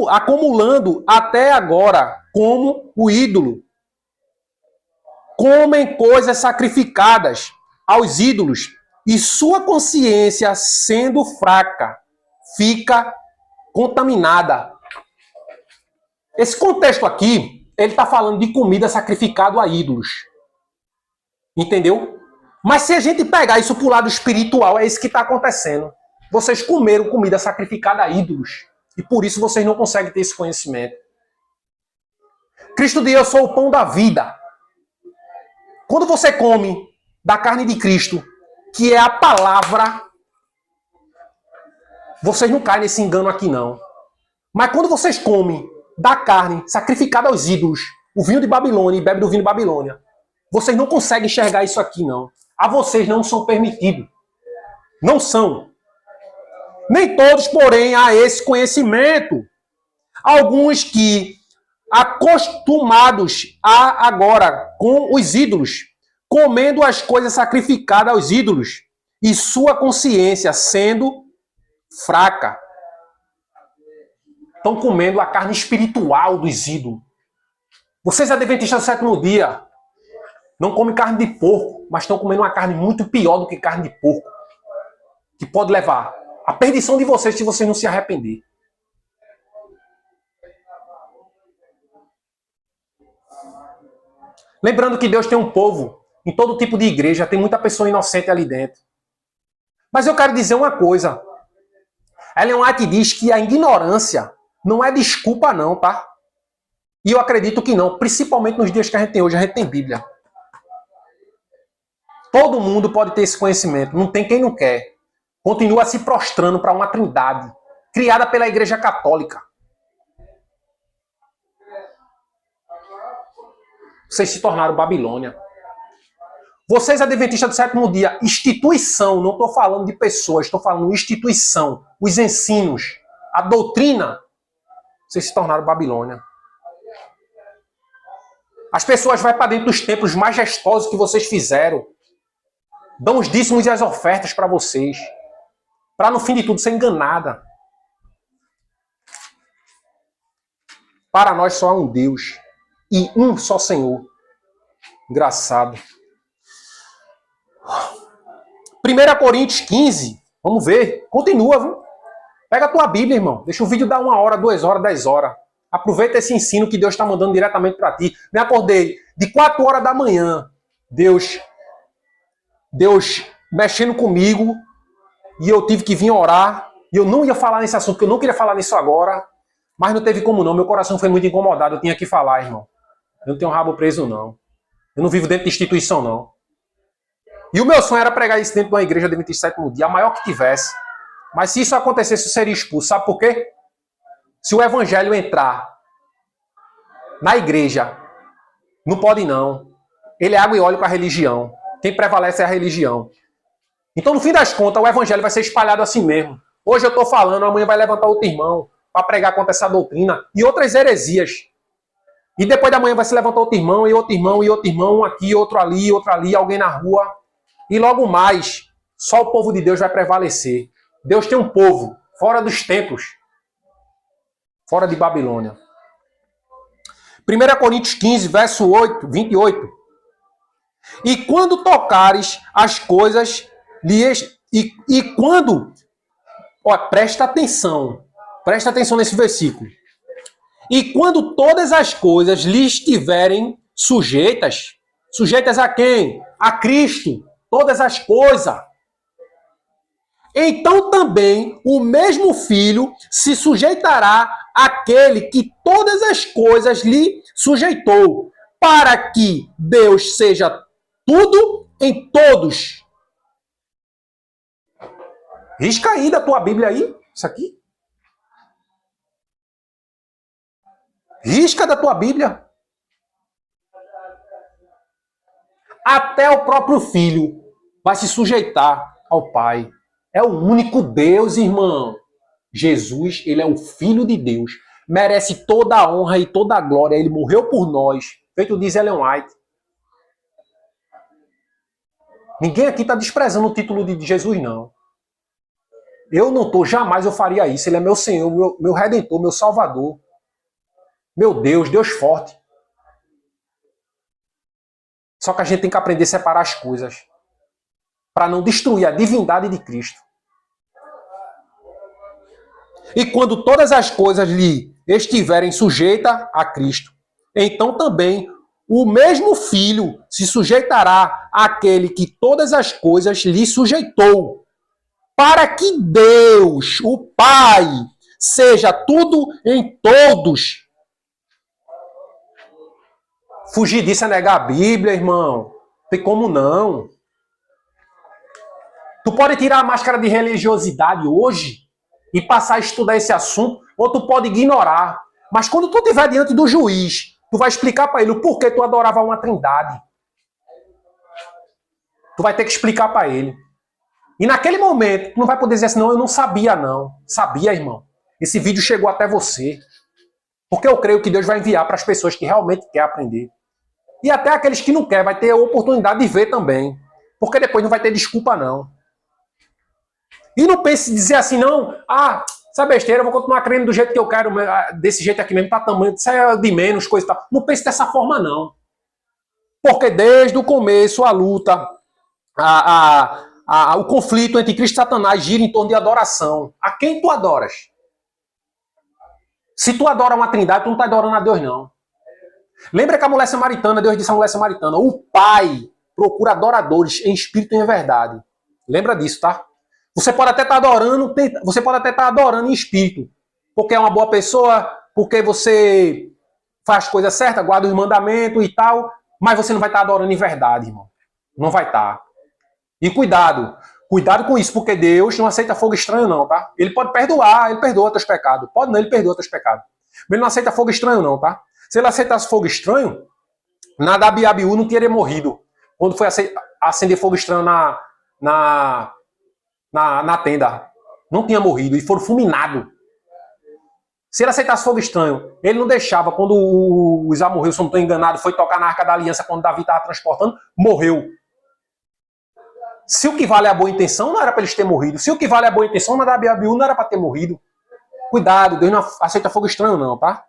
acumulando até agora, como o ídolo. Comem coisas sacrificadas aos ídolos, e sua consciência, sendo fraca, fica contaminada. Esse contexto aqui, ele está falando de comida sacrificada a ídolos. Entendeu? Mas se a gente pegar isso para o lado espiritual, é isso que está acontecendo. Vocês comeram comida sacrificada a ídolos. E por isso vocês não conseguem ter esse conhecimento. Cristo diz, eu sou o pão da vida. Quando você come da carne de Cristo, que é a palavra, vocês não caem nesse engano aqui não. Mas quando vocês comem da carne sacrificada aos ídolos, o vinho de Babilônia e bebe do vinho de Babilônia, vocês não conseguem enxergar isso aqui não. A vocês não são permitidos. Não são. Nem todos, porém, há esse conhecimento. Alguns que, acostumados a agora com os ídolos, comendo as coisas sacrificadas aos ídolos, e sua consciência sendo fraca. Estão comendo a carne espiritual dos ídolos. Vocês, adventistas do sétimo dia, não comem carne de porco, mas estão comendo uma carne muito pior do que carne de porco, que pode levar à perdição de vocês se vocês não se arrepender. Lembrando que Deus tem um povo, em todo tipo de igreja, tem muita pessoa inocente ali dentro. Mas eu quero dizer uma coisa. Ellen White diz que a ignorância não é desculpa não, tá? E eu acredito que não, principalmente nos dias que a gente tem hoje, a gente tem Bíblia. Todo mundo pode ter esse conhecimento, não tem quem não quer. Continua se prostrando para uma trindade, criada pela Igreja Católica. Vocês se tornaram Babilônia. Vocês, adventistas do sétimo dia, instituição, não estou falando de pessoas, estou falando instituição, os ensinos, a doutrina, vocês se tornaram Babilônia. As pessoas vão para dentro dos templos majestosos que vocês fizeram, dão os dízimos e as ofertas para vocês, para no fim de tudo ser enganada. Para nós só há um Deus e um só Senhor. Engraçado. 1 Coríntios 15, vamos ver, continua, viu? Pega a tua Bíblia, irmão, deixa o vídeo dar 1 hora, 2 horas, 10 horas. Aproveita esse ensino que Deus está mandando diretamente para ti. Me acordei de 4 horas da manhã, Deus mexendo comigo, e eu tive que vir orar, e eu não ia falar nesse assunto, porque eu não queria falar nisso agora, mas não teve como não, meu coração foi muito incomodado, eu tinha que falar, irmão. Eu não tenho rabo preso, não. Eu não vivo dentro de instituição, não. E o meu sonho era pregar isso dentro de uma igreja adventista do sétimo dia, a maior que tivesse. Mas se isso acontecesse, eu seria expulso. Sabe por quê? Se o evangelho entrar na igreja, não pode não. Ele é água e óleo para a religião. Quem prevalece é a religião. Então, no fim das contas, o evangelho vai ser espalhado assim mesmo. Hoje eu estou falando, amanhã vai levantar outro irmão para pregar contra essa doutrina e outras heresias. E depois da manhã vai se levantar outro irmão, e outro irmão, e outro irmão, um aqui, outro ali, alguém na rua. E logo mais, só o povo de Deus vai prevalecer. Deus tem um povo fora dos templos, fora de Babilônia. 1 Coríntios 15, verso 28. E quando tocares as coisas, quando... Ó, presta atenção nesse versículo. E quando todas as coisas lhe estiverem sujeitas a quem? A Cristo, todas as coisas. Então também o mesmo Filho se sujeitará àquele que todas as coisas lhe sujeitou, para que Deus seja tudo em todos. Risca aí da tua Bíblia aí, isso aqui. Risca da tua Bíblia. Até o próprio Filho vai se sujeitar ao Pai. É o único Deus, irmão. Jesus, ele é o Filho de Deus. Merece toda a honra e toda a glória. Ele morreu por nós. Feito diz Ellen White. Ninguém aqui está desprezando o título de Jesus, não. Eu não estou, jamais eu faria isso. Ele é meu Senhor, meu Redentor, meu Salvador. Meu Deus, Deus forte. Só que a gente tem que aprender a separar as coisas. Para não destruir a divindade de Cristo. E quando todas as coisas lhe estiverem sujeitas a Cristo, então também o mesmo Filho se sujeitará àquele que todas as coisas lhe sujeitou, para que Deus, o Pai, seja tudo em todos. Fugir disso é negar a Bíblia, irmão. Não tem como não. Tu pode tirar a máscara de religiosidade hoje e passar a estudar esse assunto, ou tu pode ignorar. Mas quando tu estiver diante do juiz, tu vai explicar para ele o porquê tu adorava uma trindade. Tu vai ter que explicar para ele. E naquele momento, tu não vai poder dizer assim, não, eu não sabia não. Sabia, irmão. Esse vídeo chegou até você. Porque eu creio que Deus vai enviar para as pessoas que realmente querem aprender. E até aqueles que não querem, vai ter a oportunidade de ver também. Porque depois não vai ter desculpa não. E não pense em dizer assim, não, essa besteira, eu vou continuar crendo do jeito que eu quero, desse jeito aqui mesmo, tá tamanho, isso é de menos, coisa e tal. Não pense dessa forma, não. Porque desde o começo, a luta, o conflito entre Cristo e Satanás gira em torno de adoração. A quem tu adoras? Se tu adora uma trindade, tu não tá adorando a Deus, não. Lembra que a mulher samaritana, Deus disse à mulher samaritana, o Pai procura adoradores em espírito e em verdade. Lembra disso, tá? Você pode até estar adorando, você pode até estar adorando em espírito, porque é uma boa pessoa, porque você faz coisa certa, guarda os mandamentos e tal, mas você não vai estar adorando em verdade, irmão. Não vai estar. E cuidado com isso, porque Deus não aceita fogo estranho não, tá? Ele pode perdoar, ele perdoa teus pecados. Pode não, ele perdoa teus pecados. Mas ele não aceita fogo estranho não, tá? Se ele aceitasse fogo estranho, Nadab e Abiú não teria morrido. Quando foi acender fogo estranho na tenda. Não tinha morrido e foram fulminados. Se ele aceitasse fogo estranho, ele não deixava. Quando o Isá morreu, se eu não estou enganado, foi tocar na Arca da Aliança quando Davi estava transportando, morreu. Se o que vale é a boa intenção, não era para eles terem morrido. Se o que vale é a boa intenção, Nadab e Abiú não era para ter morrido. Cuidado, Deus não aceita fogo estranho não, tá?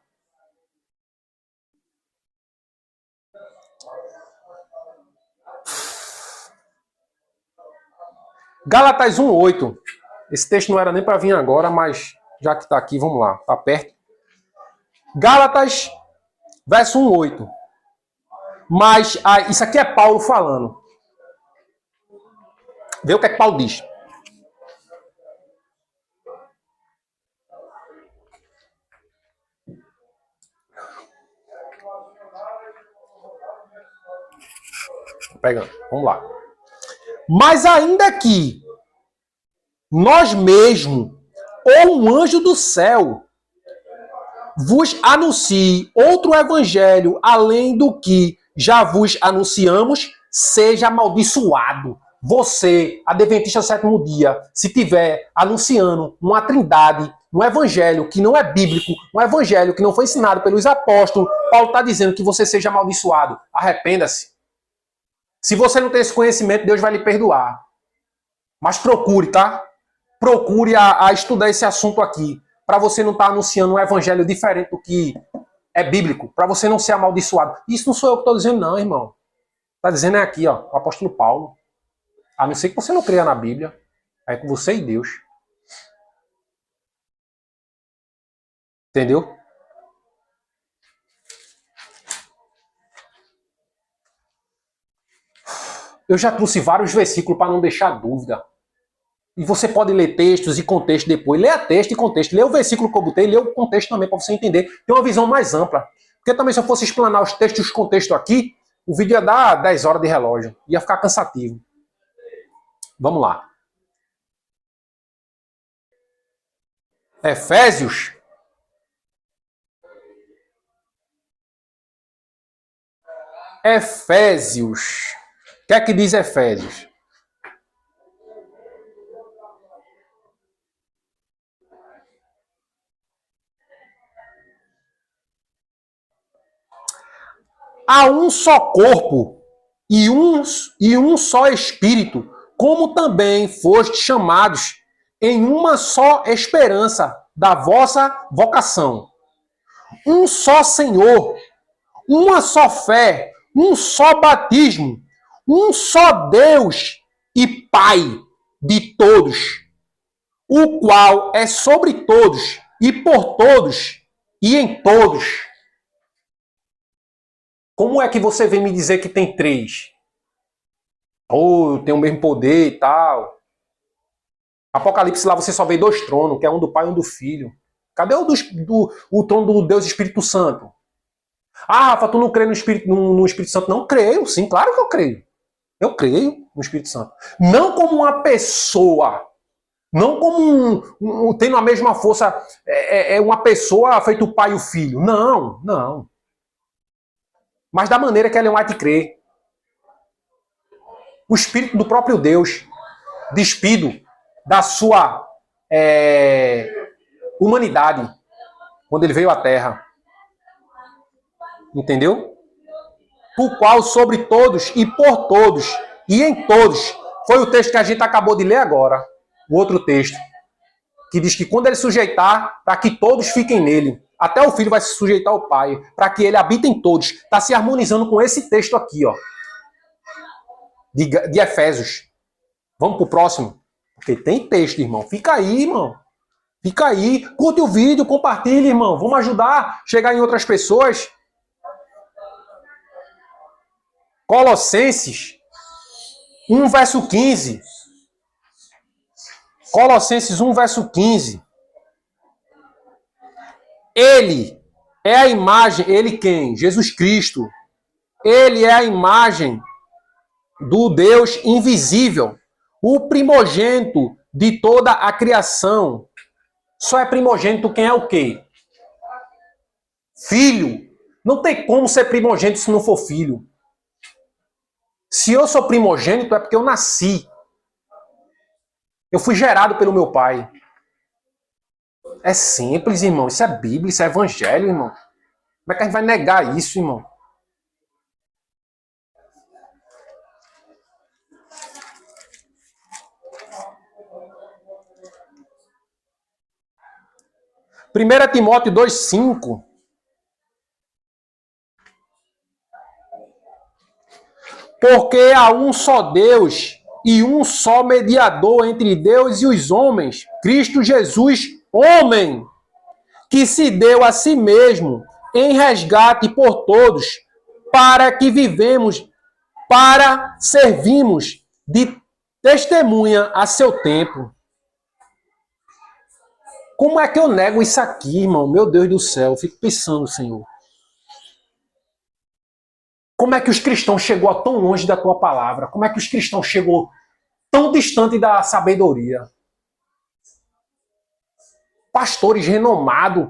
Gálatas 1:8. Esse texto não era nem para vir agora, mas já que está aqui, vamos lá, está perto. Gálatas, verso 1:8. Mas, isso aqui é Paulo falando. Vê o que é que Paulo diz. Pegando, vamos lá. Mas ainda que nós mesmos, ou um anjo do céu, vos anuncie outro evangelho além do que já vos anunciamos, seja amaldiçoado. Você, adventista do sétimo dia, se tiver anunciando uma trindade, um evangelho que não é bíblico, um evangelho que não foi ensinado pelos apóstolos, Paulo está dizendo que você seja amaldiçoado. Arrependa-se. Se você não tem esse conhecimento, Deus vai lhe perdoar. Mas procure, tá? Procure a estudar esse assunto aqui, para você não estar anunciando um evangelho diferente do que é bíblico, para você não ser amaldiçoado. Isso não sou eu que estou dizendo, não, irmão. Está dizendo aqui, ó, o apóstolo Paulo. A não ser que você não creia na Bíblia. É com você e Deus. Entendeu? Eu já trouxe vários versículos para não deixar dúvida. E você pode ler textos e contexto depois. Leia texto e contexto. Leia o versículo que eu botei, leia o contexto também para você entender. Tem uma visão mais ampla. Porque também se eu fosse explanar os textos e os contextos aqui, o vídeo ia dar 10 horas de relógio. Ia ficar cansativo. Vamos lá. Efésios. Efésios. O que é que diz Efésios? Há um só corpo e um só espírito, como também fostes chamados em uma só esperança da vossa vocação. Um só Senhor, uma só fé, um só batismo, um só Deus e Pai de todos, o qual é sobre todos e por todos e em todos. Como é que você vem me dizer que tem três? Ou tem o mesmo poder e tal? Apocalipse lá você só vê dois tronos, que é um do Pai e um do Filho. Cadê o trono do Deus Espírito Santo? Ah, Rafa, tu não crê no Espírito Santo? Não creio, sim, claro que eu creio. Eu creio no Espírito Santo. Não como uma pessoa, não como tendo a mesma força, uma pessoa feito o Pai e o Filho. Não, não. Mas da maneira que Ellen White crê. O Espírito do próprio Deus, despido da sua humanidade, quando ele veio à Terra. Entendeu? Por qual sobre todos e por todos e em todos. Foi o texto que a gente acabou de ler agora. O outro texto. Que diz que quando ele sujeitar, para que todos fiquem nele. Até o Filho vai se sujeitar ao Pai. Para que ele habite em todos. Está se harmonizando com esse texto aqui, ó. De Efésios. Vamos pro próximo? Porque tem texto, irmão. Fica aí, irmão. Fica aí. Curte o vídeo, compartilhe, irmão. Vamos ajudar a chegar em outras pessoas. Colossenses 1, verso 15. Colossenses 1, verso 15. Ele é a imagem, ele quem? Jesus Cristo. Ele é a imagem do Deus invisível, o primogênito de toda a criação. Só é primogênito quem é o quê? Filho. Não tem como ser primogênito se não for filho. Se eu sou primogênito é porque eu nasci. Eu fui gerado pelo meu pai. É simples, irmão. Isso é Bíblia, isso é Evangelho, irmão. Como é que a gente vai negar isso, irmão? Primeira Timóteo 2,5. Porque há um só Deus e um só mediador entre Deus e os homens, Cristo Jesus, homem, que se deu a si mesmo em resgate por todos, para que vivemos, para servimos de testemunha a seu tempo. Como é que eu nego isso aqui, irmão? Meu Deus do céu, eu fico pensando, Senhor. Como é que os cristãos chegou tão longe da tua palavra? Como é que os cristãos chegou tão distante da sabedoria? Pastores renomados,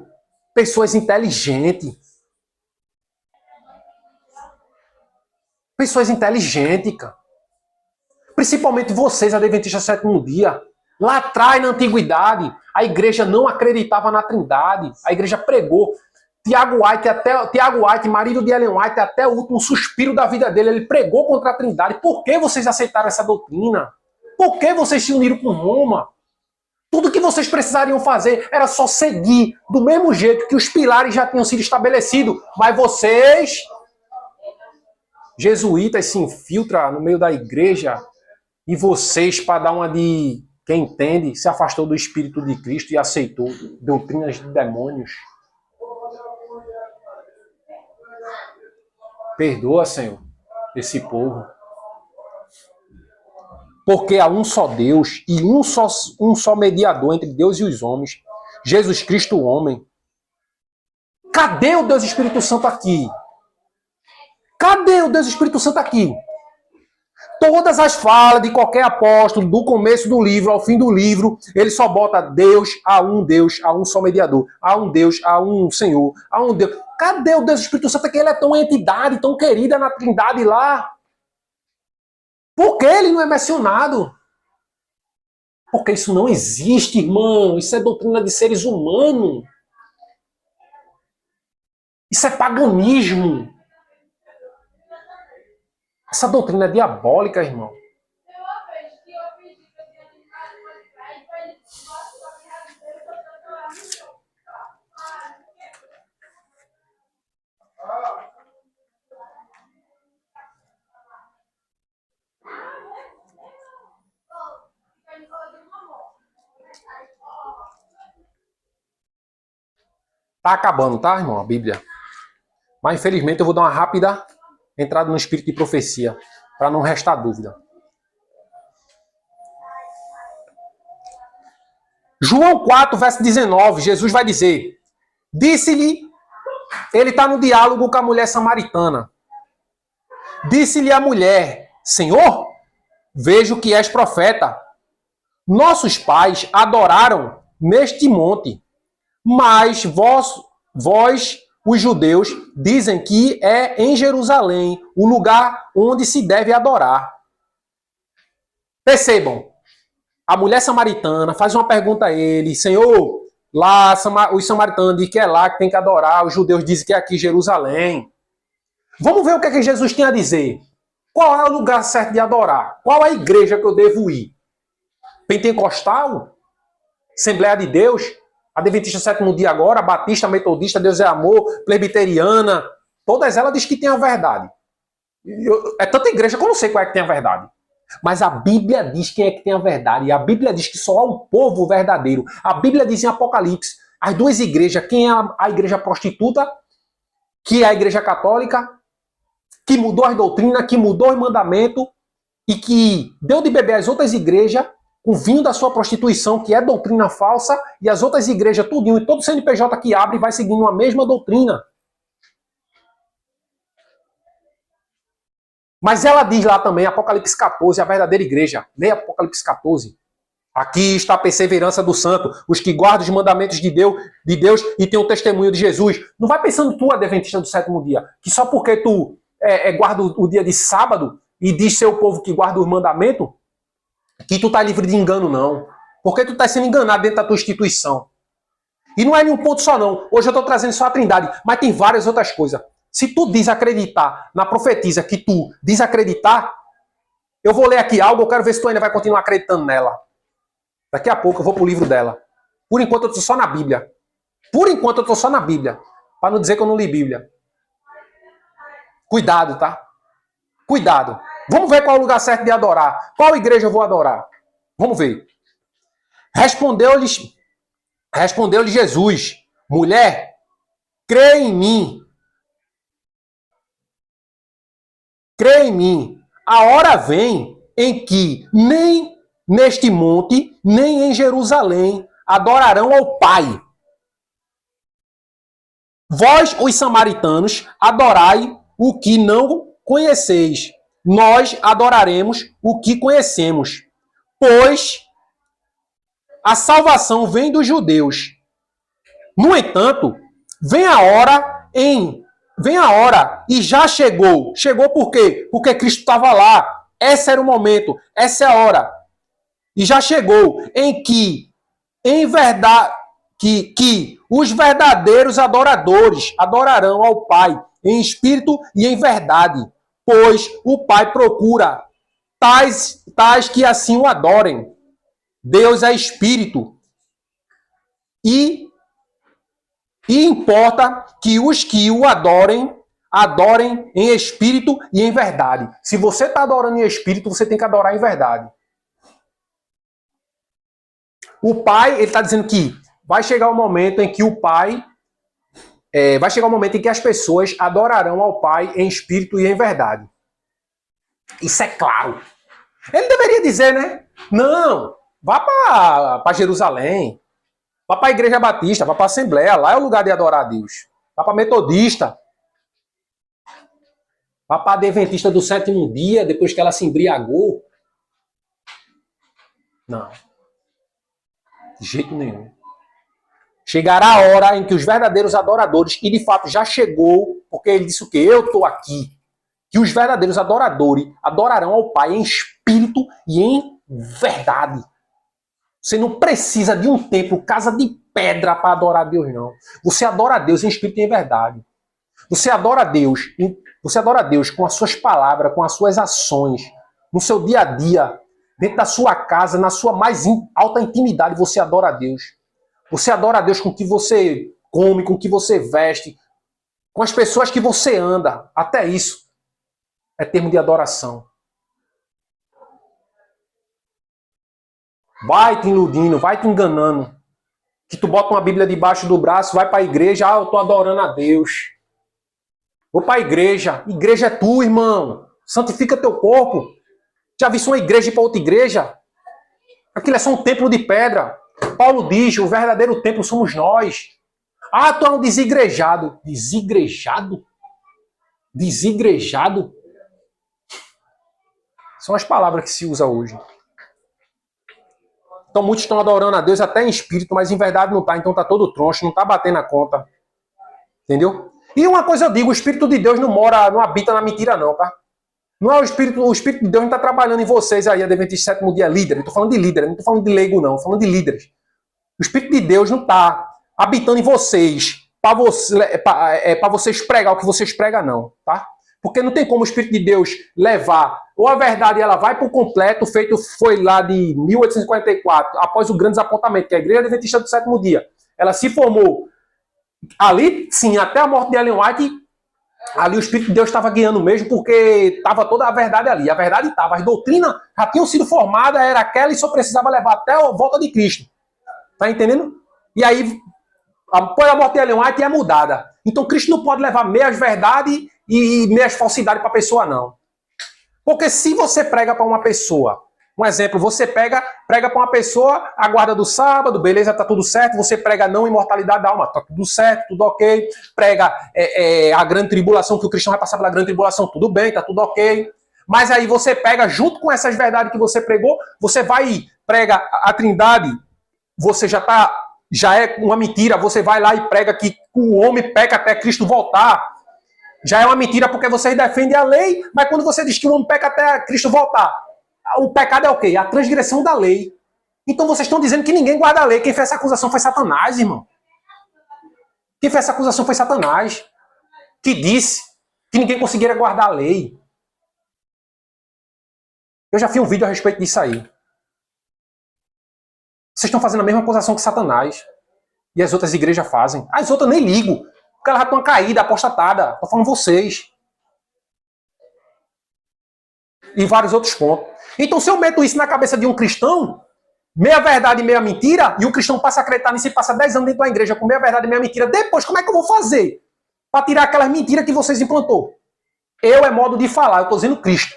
Pessoas inteligentes. Pessoas inteligentes, cara. Principalmente vocês, adventistas do sétimo dia. Lá atrás, na antiguidade, a igreja não acreditava na Trindade. A igreja pregou. Tiago White, marido de Ellen White, até o último suspiro da vida dele, ele pregou contra a Trindade. Por que vocês aceitaram essa doutrina? Por que vocês se uniram com Roma? Tudo que vocês precisariam fazer era só seguir do mesmo jeito que os pilares já tinham sido estabelecidos. Mas vocês, jesuítas, se infiltram no meio da igreja e vocês, para dar uma de quem entende, se afastou do Espírito de Cristo e aceitou doutrinas de demônios. Perdoa, Senhor, esse povo. Porque há um só Deus e um só mediador entre Deus e os homens, Jesus Cristo, o homem. Cadê o Deus Espírito Santo aqui? Cadê o Deus Espírito Santo aqui? Todas as falas de qualquer apóstolo, do começo do livro ao fim do livro, ele só bota Deus, há um só mediador, há um Deus, há um Senhor, há um Deus. Cadê o Deus Espírito Santo aqui? Ele é tão entidade, tão querida na Trindade lá. Por que ele não é mencionado? Porque isso não existe, irmão. Isso é doutrina de seres humanos. Isso é paganismo. Essa doutrina é diabólica, irmão. Tá acabando, tá, irmão? A Bíblia. Mas, infelizmente, eu vou dar uma rápida entrada no espírito de profecia, para não restar dúvida. João 4, verso 19, Jesus vai dizer, disse-lhe, ele está no diálogo com a mulher samaritana, disse-lhe a mulher, Senhor, vejo que és profeta. Nossos pais adoraram neste monte, mas vós, os judeus, dizem que é em Jerusalém o lugar onde se deve adorar. Percebam, a mulher samaritana faz uma pergunta a ele, Senhor, lá os samaritanos dizem que é lá que tem que adorar, os judeus dizem que é aqui em Jerusalém. Vamos ver o que é que Jesus tem a dizer. Qual é o lugar certo de adorar? Qual é a igreja que eu devo ir? Pentecostal? Assembleia de Deus? Adventista sétimo dia agora, Batista, Metodista, Deus é amor, Presbiteriana, todas elas dizem que tem a verdade. É tanta igreja que eu não sei qual é que tem a verdade. Mas a Bíblia diz quem é que tem a verdade. E a Bíblia diz que só há um povo verdadeiro. A Bíblia diz em Apocalipse, as duas igrejas, quem é a igreja prostituta, que é a igreja católica, que mudou as doutrinas, que mudou os mandamentos e que deu de beber às outras igrejas, o vinho da sua prostituição, que é doutrina falsa, e as outras igrejas, tudinho, e todo CNPJ que abre vai seguindo a mesma doutrina. Mas ela diz lá também, Apocalipse 14, a verdadeira igreja. Leia Apocalipse 14. Aqui está a perseverança do santo, os que guardam os mandamentos de Deus e têm o testemunho de Jesus. Não vai pensando tu, adventista do sétimo dia, que só porque tu guarda o dia de sábado e diz ser o povo que guarda os mandamentos, que tu tá livre de engano, não. Porque tu tá sendo enganado dentro da tua instituição. E não é nenhum ponto só, não. Hoje eu tô trazendo só a Trindade, mas tem várias outras coisas. Se tu desacreditar na profetisa que tu desacreditar, eu vou ler aqui algo, eu quero ver se tu ainda vai continuar acreditando nela. Daqui a pouco eu vou pro livro dela. Por enquanto eu tô só na Bíblia. Por enquanto eu tô só na Bíblia. Para não dizer que eu não li Bíblia. Cuidado, tá? Cuidado. Vamos ver qual é o lugar certo de adorar. Qual igreja eu vou adorar? Vamos ver. Respondeu-lhe Jesus, mulher, crê em mim. Crê em mim. A hora vem em que nem neste monte, nem em Jerusalém adorarão ao Pai. Vós, os samaritanos, adorai o que não conheceis. Nós adoraremos o que conhecemos, pois a salvação vem dos judeus. No entanto, Vem a hora Vem a hora e já chegou. Chegou por quê? Porque Cristo estava lá. Esse era o momento. Essa é a hora. E já chegou em que, em verdade, que os verdadeiros adoradores adorarão ao Pai em espírito e em verdade, pois o Pai procura tais que assim o adorem. Deus é espírito e importa que os que o adorem em espírito e em verdade. Se você está adorando em espírito, você tem que adorar em verdade. O Pai, ele está dizendo que vai chegar o momento em que o Pai, vai chegar o momento em que as pessoas adorarão ao Pai em espírito e em verdade. Isso é claro. Ele deveria dizer, né? Não, vá para Jerusalém, vá para a Igreja Batista, vá para a Assembleia, lá é o lugar de adorar a Deus. Vá para a Metodista, vá para a Adventista do sétimo dia, depois que ela se embriagou. Não. De jeito nenhum. Chegará a hora em que os verdadeiros adoradores, e de fato já chegou, porque ele disse o quê? Eu estou aqui. Que os verdadeiros adoradores adorarão ao Pai em espírito e em verdade. Você não precisa de um templo, casa de pedra para adorar a Deus, não. Você adora a Deus em espírito e em verdade. Você adora a Deus com as suas palavras, com as suas ações, no seu dia a dia, dentro da sua casa, na sua mais alta intimidade, você adora a Deus. Você adora a Deus com o que você come, com o que você veste, com as pessoas que você anda. Até isso é termo de adoração. Vai te iludindo, vai te enganando. Que tu bota uma Bíblia debaixo do braço, vai para a igreja, eu tô adorando a Deus. Vou para a igreja. Igreja é tu, irmão. Santifica teu corpo. Já viu uma igreja para outra igreja? Aquilo é só um templo de pedra. Paulo diz, o verdadeiro templo somos nós. Ah, tu é um desigrejado. Desigrejado? Desigrejado? São as palavras que se usa hoje. Então muitos estão adorando a Deus até em espírito, mas em verdade não está. Então tá todo troncho, não está batendo a conta. Entendeu? E uma coisa eu digo, o Espírito de Deus não habita na mentira não, tá? Não é o Espírito de Deus não está trabalhando em vocês aí, Adventista sétimo dia, líder. Eu estou falando de líder, não estou falando de leigo não, estou falando de líderes. O Espírito de Deus não está habitando em vocês para vocês pregar o que vocês pregam não, tá? Porque não tem como o Espírito de Deus levar, ou a verdade ela vai por completo, feito foi lá de 1844, após o grande desapontamento, que é a Igreja Adventista do sétimo dia, ela se formou ali, sim, até a morte de Ellen White, ali o Espírito de Deus estava guiando mesmo, porque estava toda a verdade ali. A verdade estava, as doutrinas já tinham sido formadas, era aquela e só precisava levar até a volta de Cristo. Tá entendendo? E aí, após a morte de Ellen White, é mudada. Então Cristo não pode levar meias verdades e meias falsidades para a pessoa, não. Porque se você prega para uma pessoa, um exemplo, você prega para uma pessoa a guarda do sábado, beleza, tá tudo certo. Você prega não imortalidade da alma, tá tudo certo, tudo ok. Prega a grande tribulação, que o cristão vai passar pela grande tribulação, tudo bem, tá tudo ok. Mas aí você pega, junto com essas verdades que você pregou, você vai e prega a trindade, você já é uma mentira, você vai lá e prega que o homem peca até Cristo voltar. Já é uma mentira porque vocês defendem a lei, mas quando você diz que o homem peca até Cristo voltar, o pecado é o quê? A transgressão da lei. Então vocês estão dizendo que ninguém guarda a lei. Quem fez essa acusação foi Satanás, irmão. Quem fez essa acusação foi Satanás. Que disse que ninguém conseguiria guardar a lei. Eu já fiz um vídeo a respeito disso aí. Vocês estão fazendo a mesma acusação que Satanás. E as outras igrejas fazem. As outras nem ligo. Porque elas já estão caídas, apostatada. Estou falando vocês. E vários outros pontos. Então, se eu meto isso na cabeça de um cristão, meia verdade e meia mentira, e o cristão passa a acreditar nisso e passa 10 anos dentro da igreja com meia verdade e meia mentira, depois como é que eu vou fazer para tirar aquelas mentiras que vocês implantou? Eu é modo de falar, eu estou dizendo Cristo.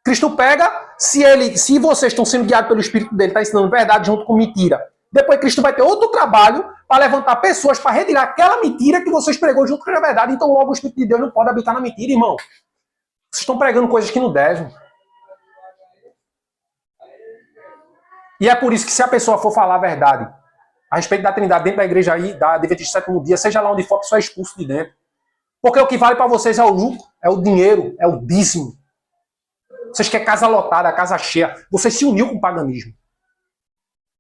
Cristo pega, se vocês estão sendo guiados pelo Espírito dele, está ensinando verdade junto com mentira, depois Cristo vai ter outro trabalho para levantar pessoas para retirar aquela mentira que vocês pregou junto com a verdade. Então logo o Espírito de Deus não pode habitar na mentira, irmão. Vocês estão pregando coisas que não devem. E é por isso que se a pessoa for falar a verdade a respeito da Trindade dentro da igreja aí, da Adventista do Sétimo Dia, seja lá onde for, que só é expulso de dentro. Porque o que vale para vocês é o lucro, é o dinheiro, é o dízimo. Vocês querem casa lotada, casa cheia. Vocês se uniu com o paganismo.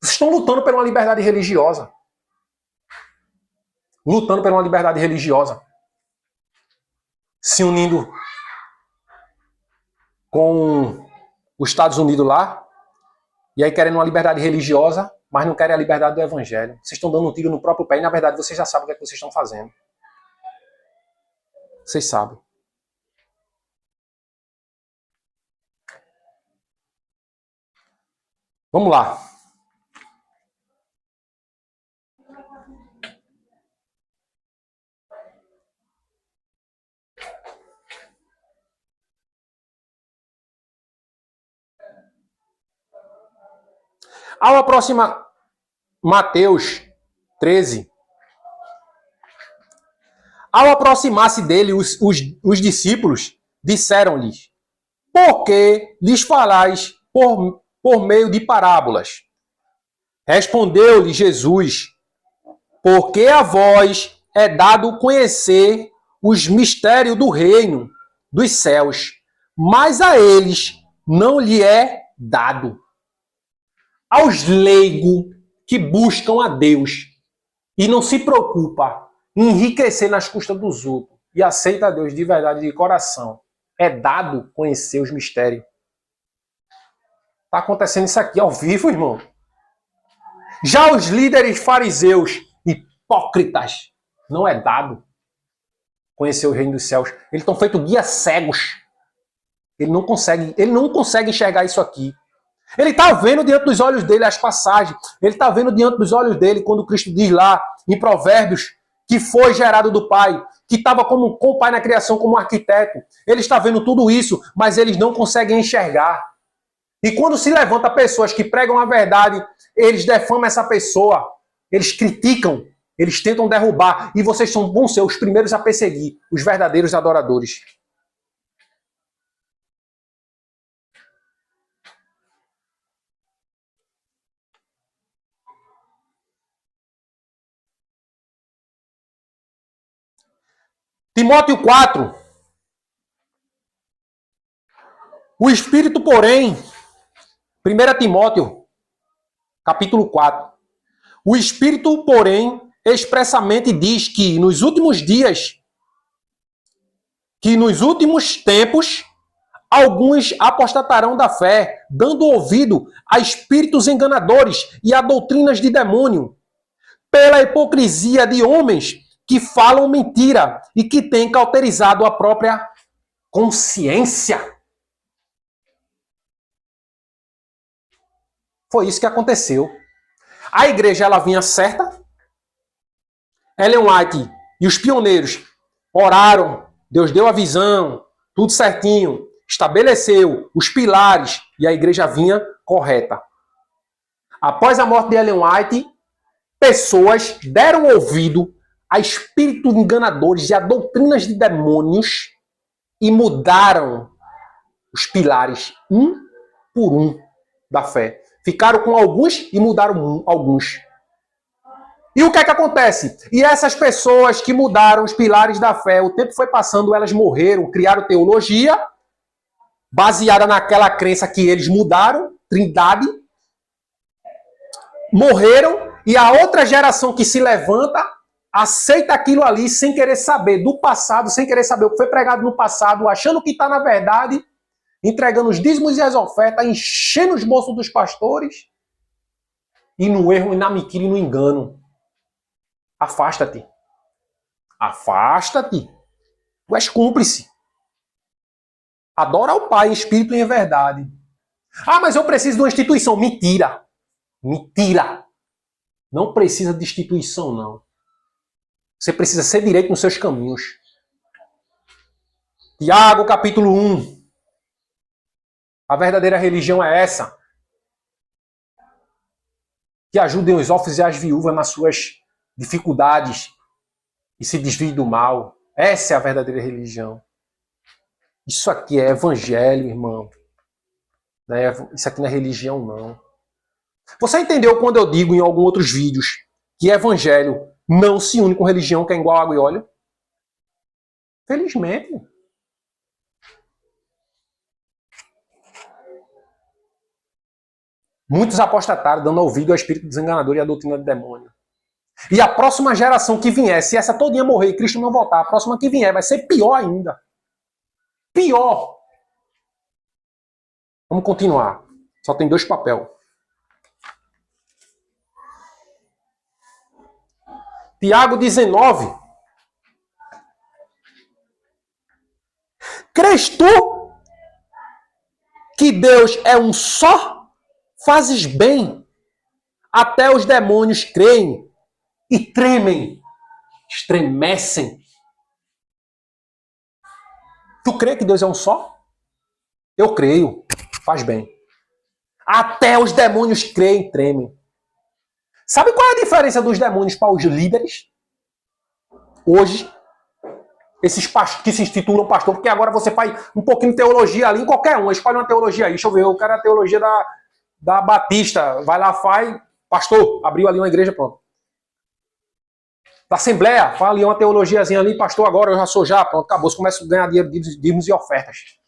Vocês estão lutando por uma liberdade religiosa. Lutando por uma liberdade religiosa. Se unindo com os Estados Unidos lá. E aí querendo uma liberdade religiosa, mas não querem a liberdade do evangelho. Vocês estão dando um tiro no próprio pé e, na verdade, vocês já sabem o que é que vocês estão fazendo. Vocês sabem. Vamos lá. Ao aproximar Mateus 13, ao aproximar-se dele, os discípulos disseram-lhes: por que lhes falais por meio de parábolas? Respondeu-lhe Jesus: porque a vós é dado conhecer os mistérios do reino dos céus, mas a eles não lhe é dado. Aos leigos que buscam a Deus e não se preocupa em enriquecer nas custas dos outros e aceita a Deus de verdade, de coração, é dado conhecer os mistérios. Está acontecendo isso aqui ao vivo, irmão. Já os líderes fariseus, hipócritas, não é dado conhecer o reino dos céus. Eles estão feitos guias cegos. Ele não consegue enxergar isso aqui. Ele está vendo diante dos olhos dele as passagens. Ele está vendo diante dos olhos dele quando Cristo diz lá em Provérbios que foi gerado do Pai, que estava com o Pai na criação como arquiteto. Ele está vendo tudo isso, mas eles não conseguem enxergar. E quando se levanta pessoas que pregam a verdade, eles defamam essa pessoa, eles criticam, eles tentam derrubar, e vocês vão ser os primeiros a perseguir os verdadeiros adoradores. Timóteo 4. O Espírito, porém, 1 Timóteo, capítulo 4. O Espírito, porém, expressamente diz que nos últimos tempos, alguns apostatarão da fé, dando ouvido a espíritos enganadores e a doutrinas de demônio, pela hipocrisia de homens que falam mentira e que têm cauterizado a própria consciência. Foi isso que aconteceu. A igreja ela vinha certa. Ellen White e os pioneiros oraram, Deus deu a visão, tudo certinho, estabeleceu os pilares e a igreja vinha correta. Após a morte de Ellen White, pessoas deram ouvido a espíritos enganadores e a doutrinas de demônios e mudaram os pilares um por um da fé. Ficaram com alguns e mudaram alguns. E o que é que acontece? E essas pessoas que mudaram os pilares da fé, o tempo foi passando, elas morreram, criaram teologia, baseada naquela crença que eles mudaram, trindade, morreram, e a outra geração que se levanta aceita aquilo ali sem querer saber do passado, sem querer saber o que foi pregado no passado, achando que está na verdade, entregando os dízimos e as ofertas, enchendo os bolsos dos pastores, e no erro, e na mentira e no engano. Afasta-te. Afasta-te. Tu és cúmplice. Adora ao Pai em espírito e em verdade. Ah, mas eu preciso de uma instituição. Mentira. Mentira. Não precisa de instituição, não. Você precisa ser direito nos seus caminhos. Tiago, capítulo 1. A verdadeira religião é essa. Que ajudem os órfãos e as viúvas nas suas dificuldades e se desviem do mal. Essa é a verdadeira religião. Isso aqui é evangelho, irmão. Isso aqui não é religião, não. Você entendeu quando eu digo em alguns outros vídeos que evangelho não se une com religião que é igual água e óleo? Felizmente. Muitos apostataram dando ouvido ao espírito desenganador e à doutrina do demônio. E a próxima geração que vier, se essa todinha morrer e Cristo não voltar, a próxima que vier vai ser pior ainda. Pior. Vamos continuar. Só tem 2 papéis. Tiago 19. Crês tu que Deus é um só? Fazes bem. Até os demônios creem e tremem, estremecem. Tu crê que Deus é um só? Eu creio. Faz bem. Até os demônios creem e tremem. Sabe qual é a diferença dos demônios para os líderes? Hoje, esses que se institulam pastor, porque agora você faz um pouquinho de teologia ali, em qualquer um, escolhe uma teologia aí. Deixa eu ver, eu quero a teologia da Batista. Vai lá, faz. Pastor, abriu ali uma igreja, pronto. Da Assembleia, fala ali uma teologiazinha ali, pastor, agora eu já sou já, pronto, acabou. Você começa a ganhar dinheiro, dízimos e ofertas.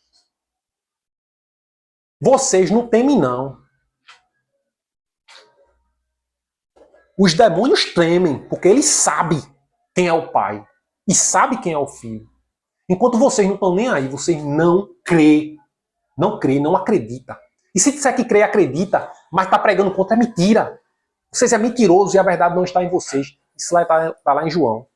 Vocês não temem, não. Os demônios tremem, porque eles sabem quem é o Pai. E sabem quem é o Filho. Enquanto vocês não estão nem aí, vocês não crê. Não crê, não acredita. E se disser que crê e acredita, mas está pregando contra, é mentira. Vocês é mentiroso e a verdade não está em vocês. Isso lá está lá em João.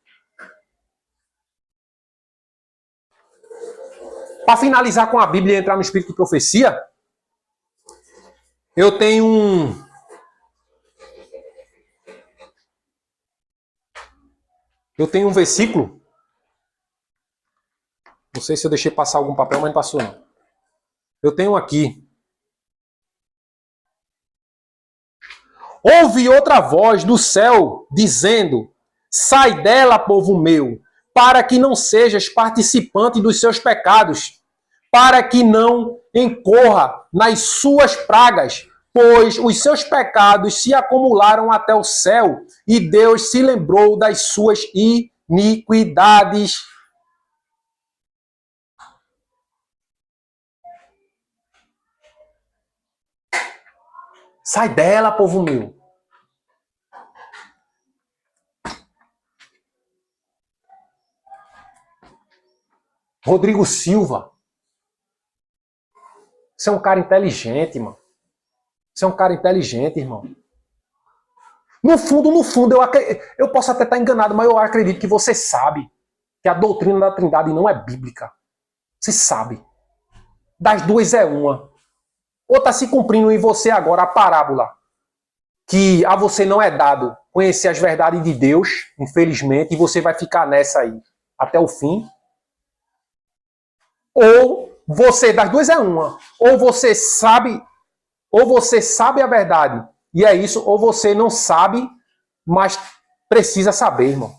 Para finalizar com a Bíblia e entrar no espírito de profecia, eu tenho um versículo. Não sei se eu deixei passar algum papel, mas não passou não. Eu tenho aqui. Ouvi outra voz do céu dizendo: sai dela, povo meu, para que não sejas participante dos seus pecados, para que não incorra nas suas pragas, pois os seus pecados se acumularam até o céu, e Deus se lembrou das suas iniquidades. Sai dela, povo meu. Rodrigo Silva. Você é um cara inteligente, irmão. Você é um cara inteligente, irmão. No fundo, eu posso até estar enganado, mas eu acredito que você sabe que a doutrina da Trindade não é bíblica. Você sabe. Das duas é uma. Ou está se cumprindo em você agora a parábola que a você não é dado conhecer as verdades de Deus, infelizmente, e você vai ficar nessa aí até o fim. Ou você, das duas é uma. Ou você sabe a verdade, e é isso, ou você não sabe, mas precisa saber, irmão.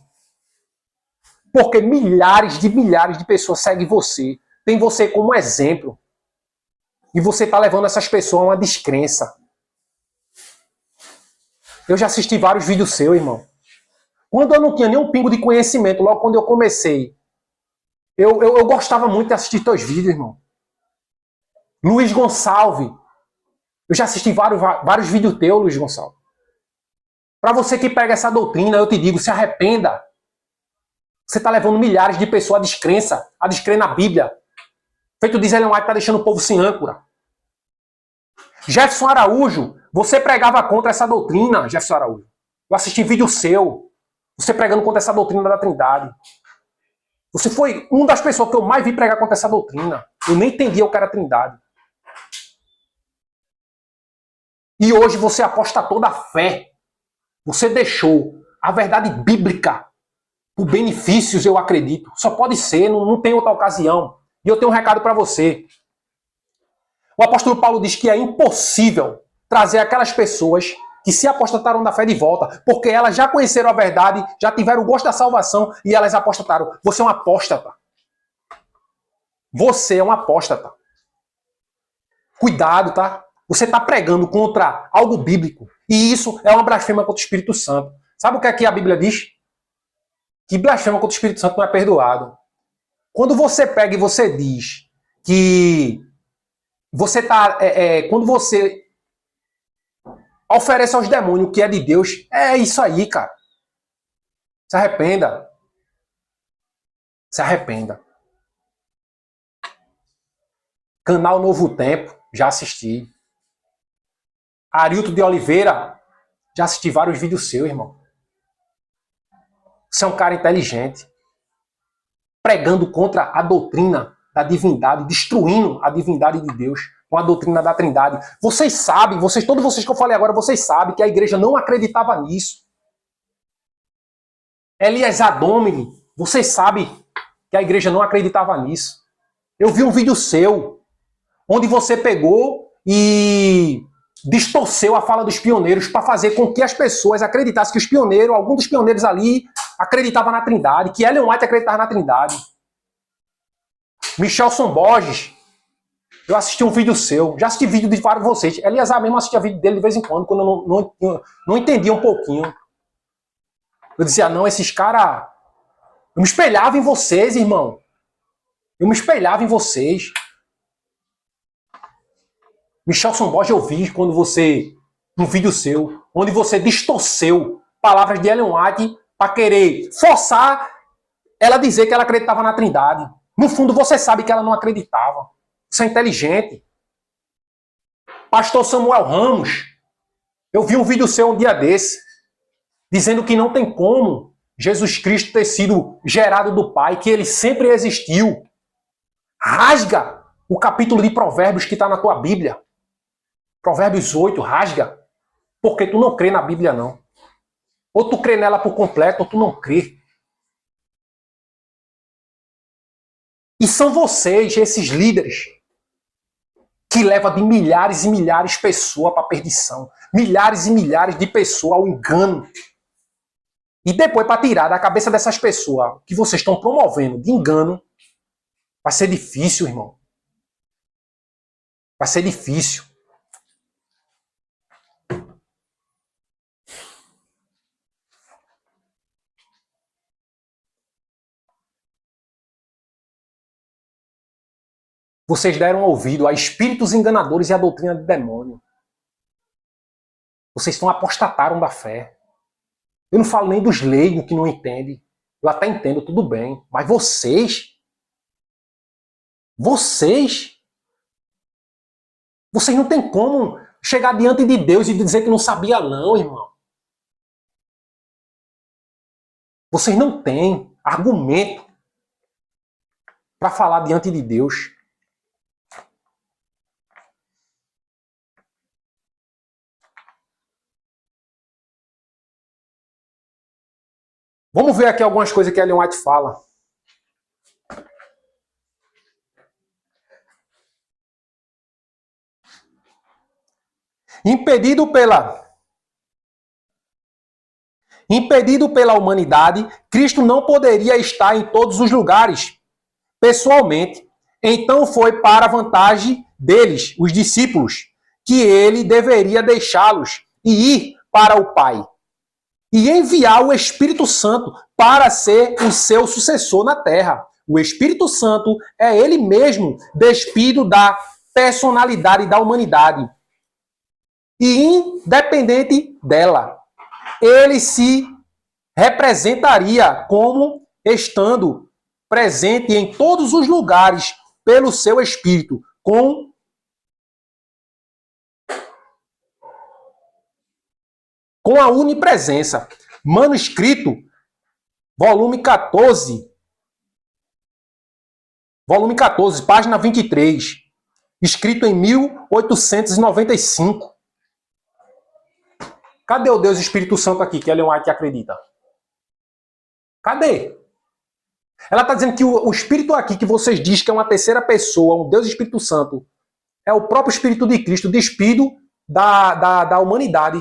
Porque milhares de pessoas seguem você, tem você como exemplo. E você está levando essas pessoas a uma descrença. Eu já assisti vários vídeos seus, irmão. Quando eu não tinha nenhum pingo de conhecimento, logo quando eu comecei, eu gostava muito de assistir teus vídeos, irmão. Luiz Gonçalves. Eu já assisti vários vídeos teus, Luiz Gonçalves. Para você que pega essa doutrina, eu te digo, se arrependa. Você está levando milhares de pessoas à descrença, a descrer na Bíblia. Feito diz Ellen White, está deixando o povo sem âncora. Jefferson Araújo, você pregava contra essa doutrina, Jefferson Araújo. Eu assisti vídeo seu, você pregando contra essa doutrina da Trindade. Você foi uma das pessoas que eu mais vi pregar contra essa doutrina. Eu nem entendia o que era Trindade. E hoje você apostatou da fé. Você deixou a verdade bíblica por benefícios, eu acredito. Só pode ser, não tem outra ocasião. E eu tenho um recado para você. O apóstolo Paulo diz que é impossível trazer aquelas pessoas que se apostataram da fé de volta, porque elas já conheceram a verdade, já tiveram o gosto da salvação e elas apostataram. Você é um apóstata. Você é um apóstata. Cuidado, tá? Você está pregando contra algo bíblico. E isso é uma blasfêmia contra o Espírito Santo. Sabe o que é que a Bíblia diz? Que blasfema contra o Espírito Santo não é perdoado. Quando você pega e você diz que você tá. Quando você oferece aos demônios o que é de Deus, é isso aí, cara. Se arrependa. Se arrependa. Canal Novo Tempo, já assisti. Arilton de Oliveira, já assisti vários vídeos seus, irmão. Você é um cara inteligente. Pregando contra a doutrina da divindade, destruindo a divindade de Deus com a doutrina da Trindade. Vocês sabem, todos vocês que eu falei agora, vocês sabem que a igreja não acreditava nisso. Eliezer Domini, vocês sabem que a igreja não acreditava nisso. Eu vi um vídeo seu, onde você pegou e distorceu a fala dos pioneiros para fazer com que as pessoas acreditassem que os pioneiros, algum dos pioneiros ali, acreditava na Trindade, que Ellen White acreditava na Trindade. Michelson Borges, eu assisti um vídeo seu, já assisti vídeo de vários de vocês. Eliezer mesmo assistia vídeo dele de vez em quando eu não entendia um pouquinho. Eu dizia, não, esses caras... Eu me espelhava em vocês, irmão. Eu me espelhava em vocês. Michelson Borges eu vi quando você, num vídeo seu, onde você distorceu palavras de Ellen White para querer forçar ela a dizer que ela acreditava na Trindade. No fundo, você sabe que ela não acreditava. Você é inteligente. Pastor Samuel Ramos, eu vi um vídeo seu um dia desse, dizendo que não tem como Jesus Cristo ter sido gerado do Pai, que ele sempre existiu. Rasga o capítulo de Provérbios que está na tua Bíblia. Provérbios 8, rasga. Porque tu não crê na Bíblia, não. Ou tu crê nela por completo, ou tu não crê. E são vocês, esses líderes, que levam de milhares e milhares de pessoas para a perdição. Milhares e milhares de pessoas ao engano. E depois, para tirar da cabeça dessas pessoas que vocês estão promovendo de engano, vai ser difícil, irmão. Vai ser difícil. Vocês deram ouvido a espíritos enganadores e a doutrina de demônio. Vocês estão apostataram da fé. Eu não falo nem dos leigos que não entendem. Eu até entendo, tudo bem. Mas vocês não tem como chegar diante de Deus e dizer que não sabia não, irmão. Vocês não têm argumento para falar diante de Deus. Vamos ver aqui algumas coisas que a Ellen White fala. Impedido pela humanidade, Cristo não poderia estar em todos os lugares, pessoalmente. Então foi para a vantagem deles, os discípulos, que ele deveria deixá-los e ir para o Pai. E enviar o Espírito Santo para ser o seu sucessor na terra. O Espírito Santo é ele mesmo despido da personalidade da humanidade. E independente dela, ele se representaria como estando presente em todos os lugares pelo seu Espírito, com a onipresença. Manuscrito, volume 14, página 23, escrito em 1895. Cadê o Deus Espírito Santo aqui, que Ellen White acredita? Cadê? Ela está dizendo que o Espírito aqui, que vocês dizem que é uma terceira pessoa, um Deus Espírito Santo, é o próprio Espírito de Cristo, despido da humanidade.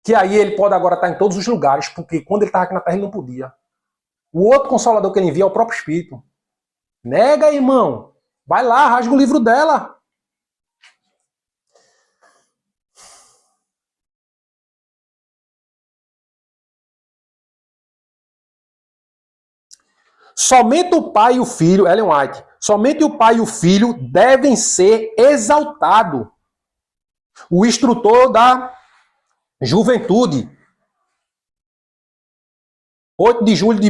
Que aí ele pode agora estar em todos os lugares, porque quando ele estava aqui na Terra ele não podia. O outro Consolador que ele envia é o próprio Espírito. Nega, irmão. Vai lá, rasga o livro dela. Somente o pai e o filho, Ellen White, somente o pai e o filho devem ser exaltados. O instrutor da juventude, 8 de julho de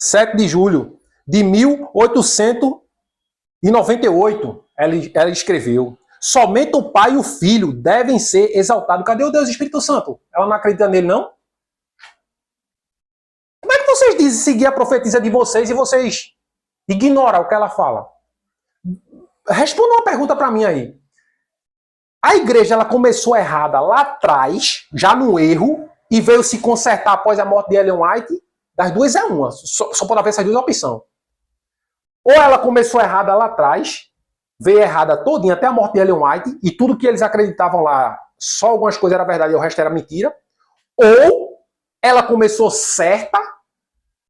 7 de julho de 1898, ela escreveu. Somente o pai e o filho devem ser exaltados. Cadê o Deus Espírito Santo? Ela não acredita nele, não? Como é que vocês dizem seguir a profetisa de vocês e vocês ignoram o que ela fala? Responda uma pergunta para mim aí. A igreja ela começou errada lá atrás, já no erro, e veio se consertar após a morte de Ellen White? Das duas é uma. Só pode haver essas duas opções. Ou ela começou errada lá atrás, veio errada todinha até a morte de Ellen White, e tudo que eles acreditavam lá, só algumas coisas era verdade e o resto era mentira. Ou ela começou certa,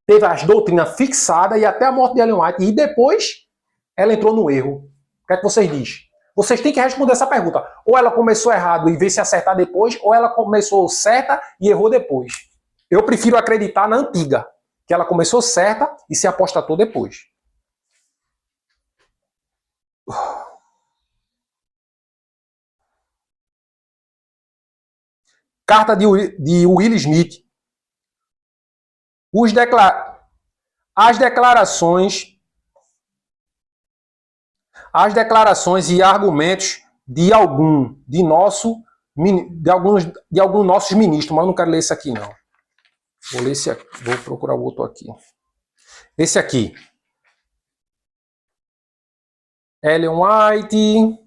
teve as doutrinas fixadas e até a morte de Ellen White, e depois ela entrou no erro. O que é que vocês dizem? Vocês têm que responder essa pergunta. Ou ela começou errado e veio se acertar depois, ou ela começou certa e errou depois. Eu prefiro acreditar na antiga, que ela começou certa e se apostatou depois. Carta de Will Smith. As declarações e argumentos de alguns nossos ministros, mas eu não quero ler esse aqui não. Vou ler esse aqui, vou procurar o outro aqui. Esse aqui. Ellen White,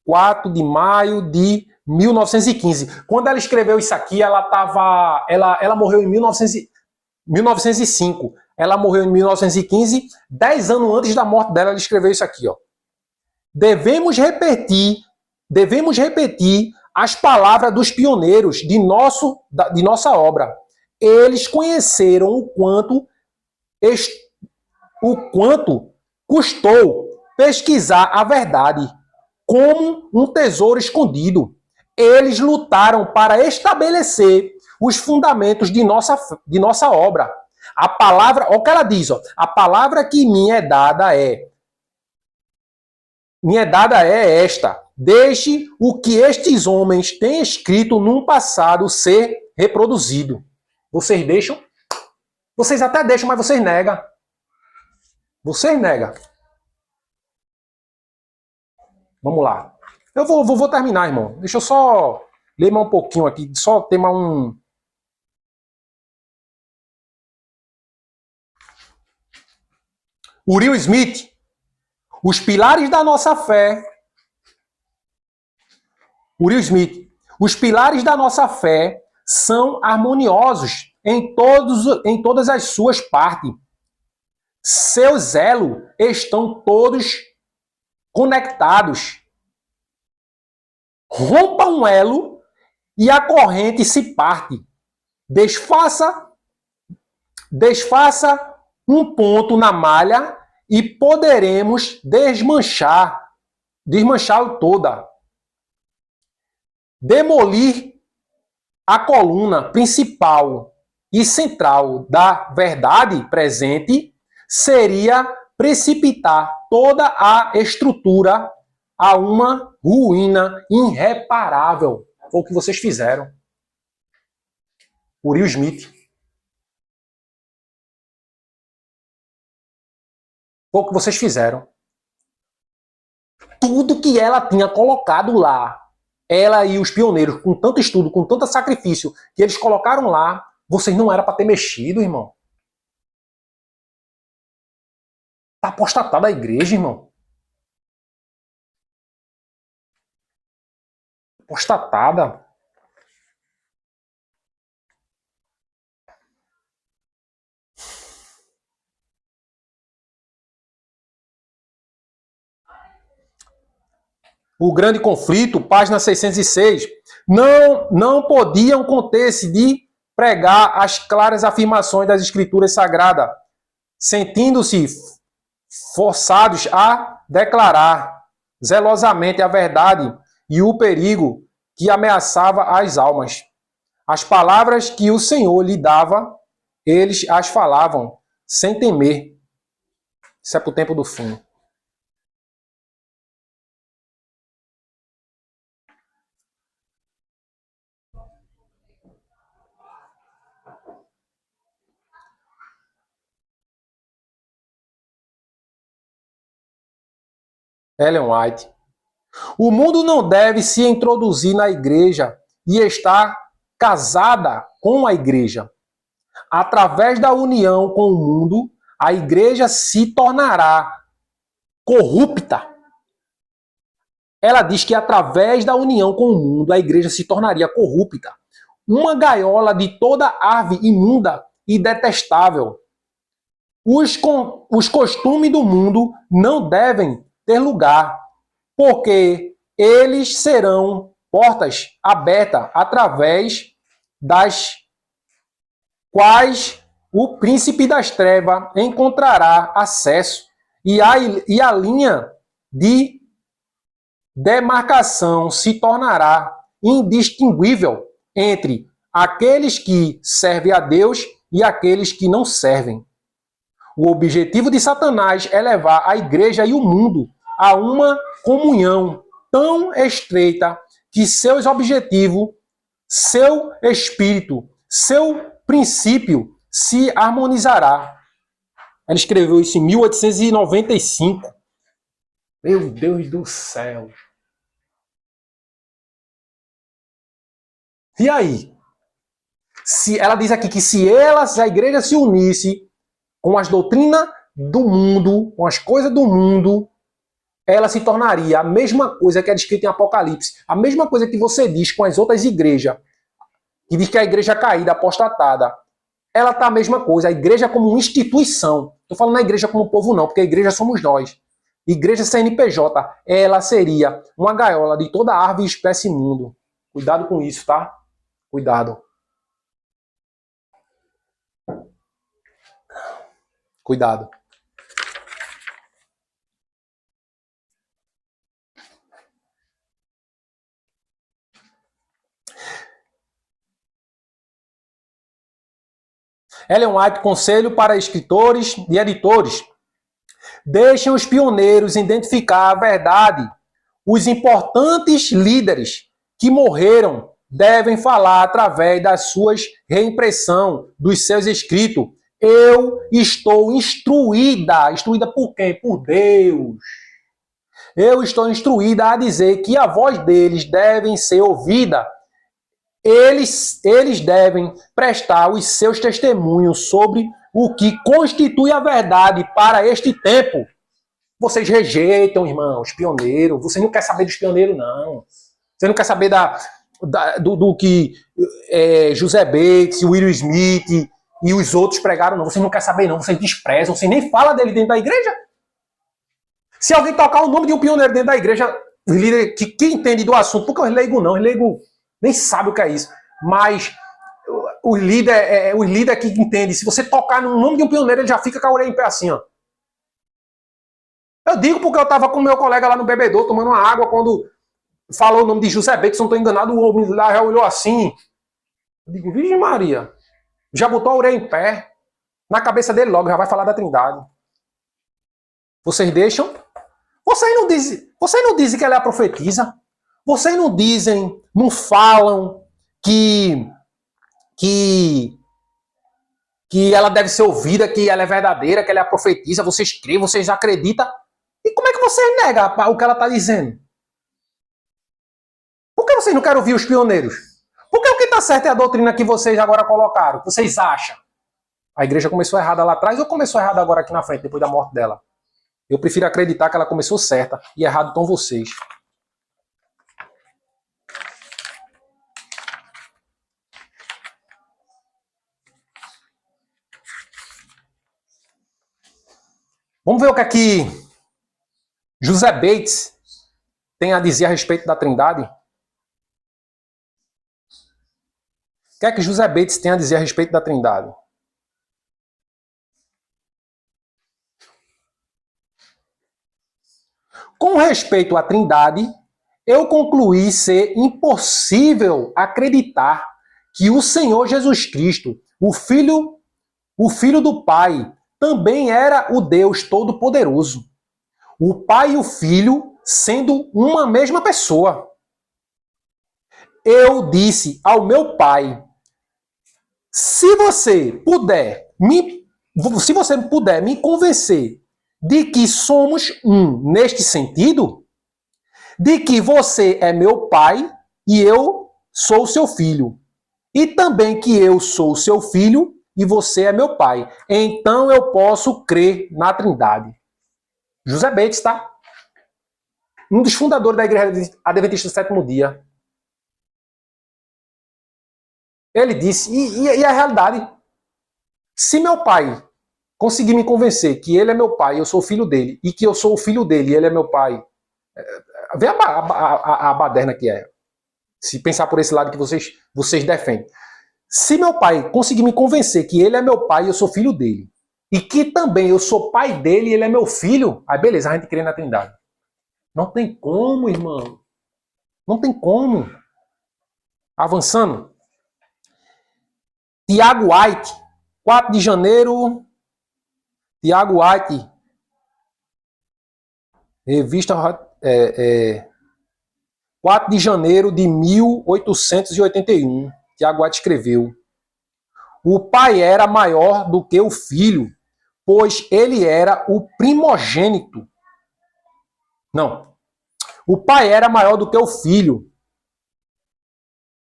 4 de maio de 1915. Quando ela escreveu isso aqui, ela morreu em 1905. Ela morreu em 1915, 10 anos antes da morte dela, ela escreveu isso aqui, ó. Devemos repetir as palavras dos pioneiros de nossa obra. Eles conheceram o quanto custou pesquisar a verdade como um tesouro escondido. Eles lutaram para estabelecer os fundamentos de nossa obra. A palavra, olha o que ela diz, ó, a palavra que me é dada é esta: deixe o que estes homens têm escrito num passado ser reproduzido. Vocês deixam? Vocês até deixam, mas vocês negam. Vocês negam. Vamos lá. Eu vou terminar, irmão. Deixa eu só ler mais um pouquinho aqui. Só ter mais um... Will Smith. Os pilares da nossa fé. Will Smith. Os pilares da nossa fé são harmoniosos em todas as suas partes. Seus elos estão todos conectados. Rompa um elo e a corrente se parte. Desfaça um ponto na malha e poderemos desmanchá-lo toda. Demolir a coluna principal e central da verdade presente seria precipitar toda a estrutura a uma ruína irreparável. Foi o que vocês fizeram. Will Smith. Foi o que vocês fizeram. Tudo que ela tinha colocado lá, ela e os pioneiros, com tanto estudo, com tanto sacrifício que eles colocaram lá, vocês não eram para ter mexido, irmão. Tá apostatada a igreja, irmão. Apostatada. O grande conflito, página 606, não podiam conter-se de pregar as claras afirmações das escrituras sagradas, sentindo-se forçados a declarar zelosamente a verdade e o perigo que ameaçava as almas. As palavras que o Senhor lhe dava eles as falavam sem temer. Isso é para o tempo do fim. Ellen White. O mundo não deve se introduzir na igreja e estar casada com a igreja. Através da união com o mundo, a igreja se tornará corrupta. Ela diz que através da união com o mundo, a igreja se tornaria corrupta. Uma gaiola de toda ave imunda e detestável. Os costumes do mundo não devem ter lugar, porque eles serão portas abertas através das quais o príncipe das trevas encontrará acesso, e a linha de demarcação se tornará indistinguível entre aqueles que servem a Deus e aqueles que não servem. O objetivo de Satanás é levar a igreja e o mundo a uma comunhão tão estreita que seus objetivos, seu espírito, seu princípio se harmonizará. Ele escreveu isso em 1895. Meu Deus do céu. E aí? Ela diz aqui que se a igreja se unisse com as doutrinas do mundo, com as coisas do mundo, ela se tornaria a mesma coisa que é descrita em Apocalipse. A mesma coisa que você diz com as outras igrejas, que diz que a igreja caída, apostatada. Ela está a mesma coisa. A igreja como uma instituição. Estou falando a igreja como povo não, porque a igreja somos nós. Igreja CNPJ, ela seria uma gaiola de toda árvore e espécie imundo. Cuidado com isso, tá? Cuidado. Cuidado. Ellen White, conselho para escritores e editores. Deixem os pioneiros identificar a verdade. Os importantes líderes que morreram devem falar através das suas reimpressão dos seus escritos. Eu estou instruída. Instruída por quem? Por Deus. Eu estou instruída a dizer que a voz deles deve ser ouvida. Eles devem prestar os seus testemunhos sobre o que constitui a verdade para este tempo. Vocês rejeitam, irmãos, pioneiros. Você não quer saber dos pioneiros, não. Você não quer saber do que José Bates, Will Smith e os outros pregaram, não. Vocês não querem saber, não. Vocês desprezam. Vocês nem falam dele dentro da igreja. Se alguém tocar o nome de um pioneiro dentro da igreja, os líderes que entende do assunto, porque os leigos não, os leigos nem sabem o que é isso. Mas os líderes que entendem, se você tocar no nome de um pioneiro, ele já fica com a orelha em pé assim, ó. Eu digo porque eu estava com meu colega lá no bebedouro, tomando uma água, quando falou o nome de José Bates, se não estou enganado, o homem lá já olhou assim. Eu digo, Virgem Maria, já botou a orelha em pé, na cabeça dele logo, já vai falar da Trindade. Vocês deixam? Vocês não dizem que ela é a profetisa? Vocês não dizem, não falam que ela deve ser ouvida, que ela é verdadeira, que ela é a profetisa? Vocês creem, vocês acreditam? E como é que vocês negam o que ela está dizendo? Por que vocês não querem ouvir os pioneiros? Porque o que está certo é a doutrina que vocês agora colocaram, que vocês acham. A igreja começou errada lá atrás ou começou errada agora aqui na frente, depois da morte dela? Eu prefiro acreditar que ela começou certa e errado estão vocês. Vamos ver o que é que José Bates tem a dizer a respeito da Trindade? O que é que José Bates tem a dizer a respeito da Trindade? Com respeito à Trindade, eu concluí ser impossível acreditar que o Senhor Jesus Cristo, o Filho o Filho do Pai, também era o Deus Todo-Poderoso. O Pai e o Filho sendo uma mesma pessoa. Eu disse ao meu Pai, se você puder me convencer de que somos um neste sentido, de que você é meu pai e eu sou seu filho, e também que eu sou seu filho e você é meu pai, então eu posso crer na Trindade. José Bates, tá? Um dos fundadores da Igreja Adventista do Sétimo Dia. Ele disse, e a realidade, se meu pai conseguir me convencer que ele é meu pai, eu sou o filho dele, e que eu sou o filho dele e ele é meu pai, vê a baderna que é. Se pensar por esse lado que vocês defendem. Se meu pai conseguir me convencer que ele é meu pai e eu sou filho dele, e que também eu sou pai dele e ele é meu filho, aí beleza, a gente crê na Trindade. Não tem como, irmão. Não tem como. Avançando. Tiago White, 4 de janeiro. Tiago White, revista 4 de janeiro de 1881. Tiago White escreveu: o pai era maior do que o filho, pois ele era o primogênito. Não. O pai era maior do que o filho,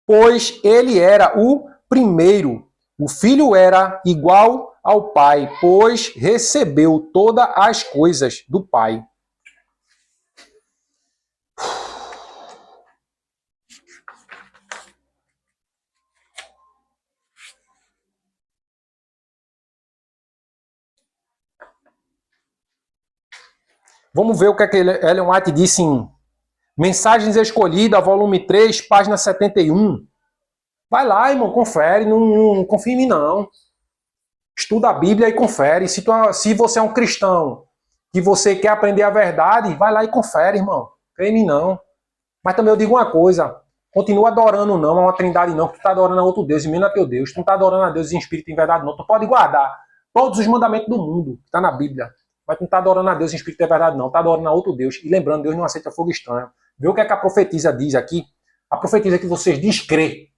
pois ele era o primeiro. O filho era igual ao pai, pois recebeu todas as coisas do pai. Vamos ver o que Ellen White disse em Mensagens Escolhidas, volume 3, página 71. Vai lá, irmão, confere, não confia em mim, não. Estuda a Bíblia e confere. Se você é um cristão que você quer aprender a verdade, vai lá e confere, irmão. Crê em mim, não. Mas também eu digo uma coisa, continua adorando não, a uma trindade não, que tu está adorando a outro Deus, e mesmo a teu Deus. Tu não está adorando a Deus em espírito e em verdade, não. Tu pode guardar todos os mandamentos do mundo, que está na Bíblia. Mas tu não está adorando a Deus em espírito e em verdade, não. Tu está adorando a outro Deus. E lembrando, Deus não aceita fogo estranho. Vê o que é que a profetisa diz aqui? A profetisa que vocês descrê.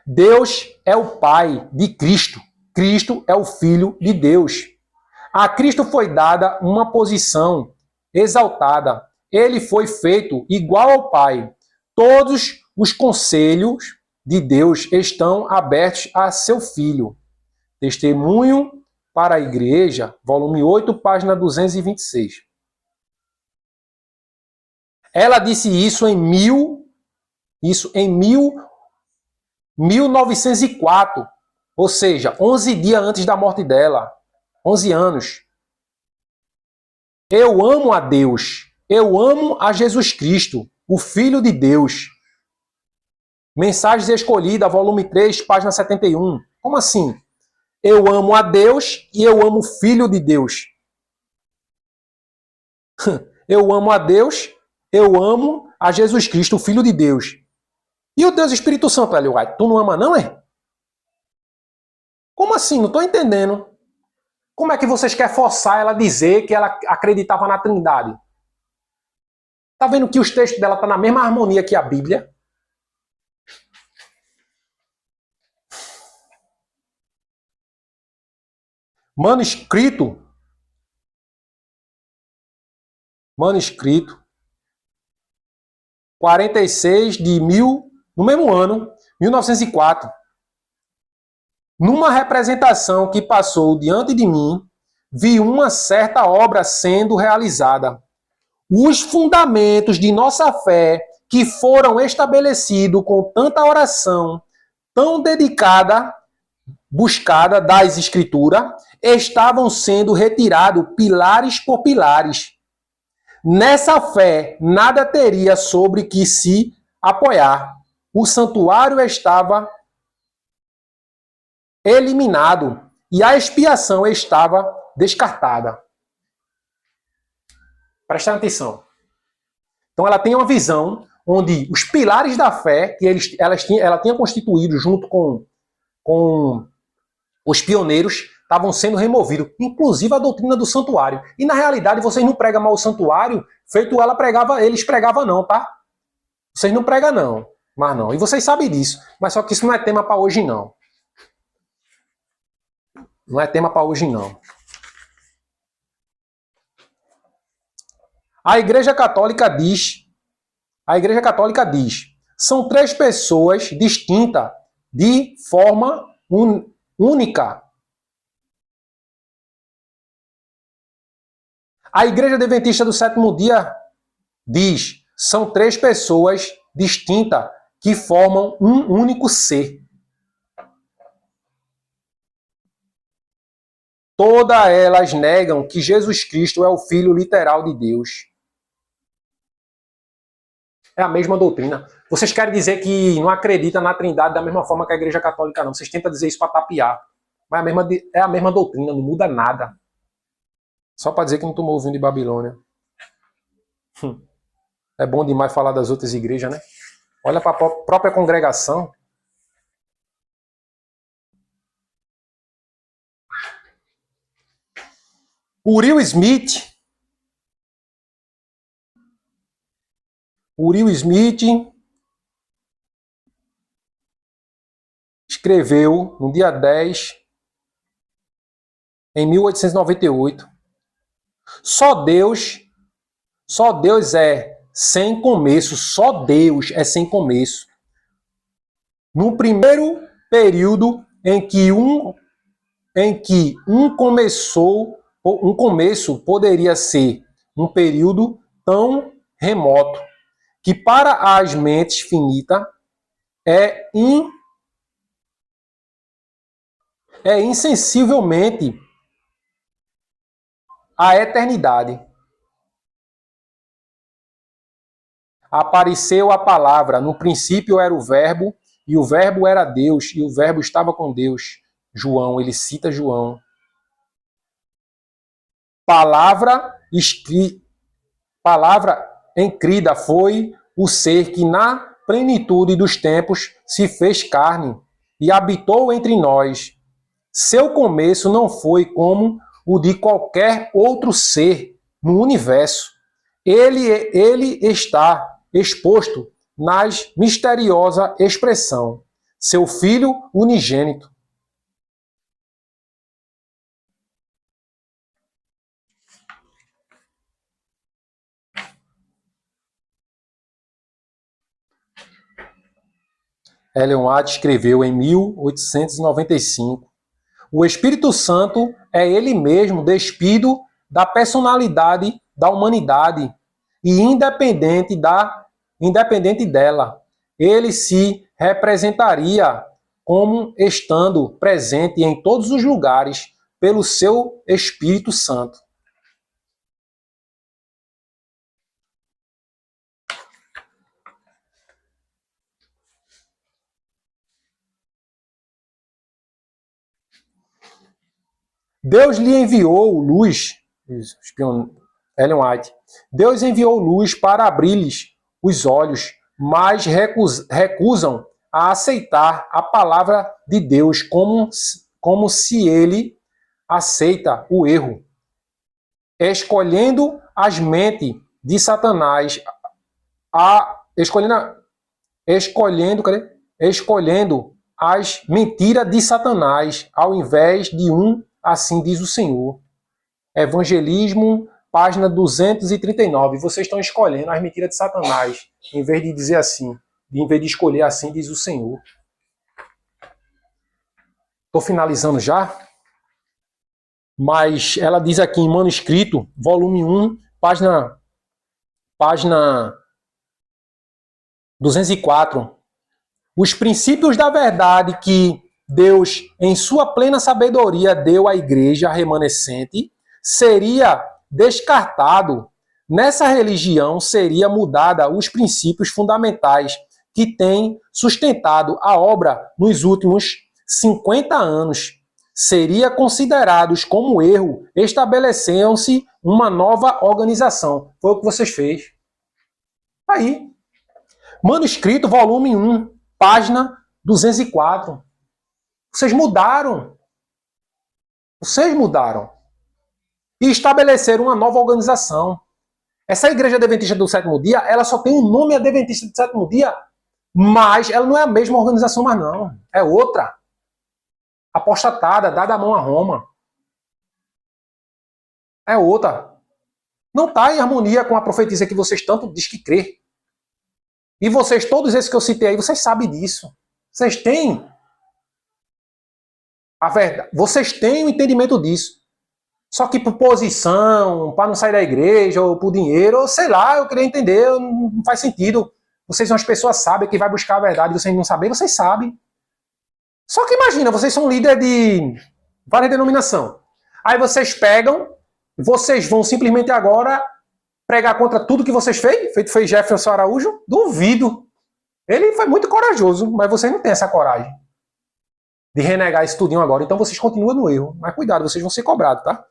Deus é o Pai de Cristo. Cristo é o Filho de Deus. A Cristo foi dada uma posição exaltada. Ele foi feito igual ao Pai. Todos os conselhos de Deus estão abertos a seu Filho. Testemunho para a Igreja, volume 8, página 226. Ela disse isso em 1904, ou seja, 11 dias antes da morte dela, 11 anos. Eu amo a Deus, eu amo a Jesus Cristo, o Filho de Deus. Mensagens Escolhidas, volume 3, página 71. Como assim? Eu amo a Deus e eu amo o Filho de Deus. Eu amo a Deus, eu amo a Jesus Cristo, o Filho de Deus. E o Deus Espírito Santo, Ellen White, tu não ama não, é? Como assim? Não estou entendendo. Como é que vocês querem forçar ela a dizer que ela acreditava na Trindade? Tá vendo que os textos dela estão na mesma harmonia que a Bíblia? Manuscrito, 46 de no mesmo ano, 1904. Numa representação que passou diante de mim, vi uma certa obra sendo realizada. Os fundamentos de nossa fé, que foram estabelecidos com tanta oração, tão dedicada, buscada das Escrituras, estavam sendo retirados pilares por pilares. Nessa fé, nada teria sobre que se apoiar. O santuário estava eliminado e a expiação estava descartada. Presta atenção. Então ela tem uma visão onde os pilares da fé, que ela tinha constituído junto com com os pioneiros estavam sendo removidos, inclusive a doutrina do santuário. E na realidade vocês não pregam mal o santuário, feito eles pregavam não, tá? Vocês não pregam não, mas não. E vocês sabem disso, mas só que isso não é tema para hoje não. Não é tema para hoje não. A Igreja Católica diz, são 3 pessoas distintas de forma única. A Igreja Adventista do Sétimo Dia diz, são 3 pessoas distintas que formam um único ser. Todas elas negam que Jesus Cristo é o Filho literal de Deus. É a mesma doutrina. Vocês querem dizer que não acreditam na Trindade da mesma forma que a Igreja Católica, não. Vocês tentam dizer isso para tapear. Mas é a mesma doutrina, não muda nada. Só para dizer que não tomou o vinho de Babilônia. É bom demais falar das outras igrejas, né? Olha para a própria congregação. Will Smith escreveu no dia 10, em 1898, só Deus é sem começo, só Deus é sem começo. No primeiro período em que um começo poderia ser um período tão remoto que para as mentes finitas é insensivelmente a eternidade. Apareceu a palavra, no princípio era o verbo, e o verbo era Deus, e o verbo estava com Deus. João, ele cita João. Palavra encrida foi o ser que na plenitude dos tempos se fez carne e habitou entre nós. Seu começo não foi como o de qualquer outro ser no universo. Ele está exposto nas misteriosa expressão, seu Filho unigênito. Ellen White escreveu em 1895, o Espírito Santo é ele mesmo despido da personalidade da humanidade e independente dela. Ele se representaria como estando presente em todos os lugares pelo seu Espírito Santo. Deus lhe enviou luz, Ellen White, Deus enviou luz para abrir-lhes os olhos, mas recusam a aceitar a palavra de Deus como se ele aceita o erro, escolhendo as mentes de Satanás, escolhendo as mentiras de Satanás, ao invés de assim diz o Senhor. Evangelismo, página 239. Vocês estão escolhendo as mentiras de Satanás, em vez de dizer assim, em vez de escolher assim diz o Senhor. Estou finalizando já, mas ela diz aqui em manuscrito, volume 1, página 204. Os princípios da verdade que Deus, em sua plena sabedoria, deu à igreja remanescente, seria descartado. Nessa religião seria mudada os princípios fundamentais que têm sustentado a obra nos últimos 50 anos. Seria considerados como erro, estabeleciam-se uma nova organização. Foi o que vocês fez. Aí. Manuscrito, volume 1, página 204. Vocês mudaram. Vocês mudaram. E estabeleceram uma nova organização. Essa igreja adventista do sétimo dia, ela só tem um nome adventista do sétimo dia, mas ela não é a mesma organização mais não. É outra. Apostatada, dada a mão a Roma. É outra. Não está em harmonia com a profecia que vocês tanto diz que crê. E vocês, todos esses que eu citei aí, vocês sabem disso. Vocês têm a verdade. Vocês têm o entendimento disso. Só que por posição, para não sair da igreja, ou por dinheiro, ou sei lá, eu queria entender, não faz sentido. Vocês são as pessoas sábias que vai buscar a verdade, vocês não sabem, vocês sabem. Só que imagina, vocês são líder de várias denominações. Aí vocês pegam, vocês vão simplesmente agora pregar contra tudo que vocês fez, feito foi Jefferson Araújo? Duvido. Ele foi muito corajoso, mas vocês não têm essa coragem de renegar isso tudinho agora. Então vocês continuam no erro. Mas cuidado, vocês vão ser cobrados, tá?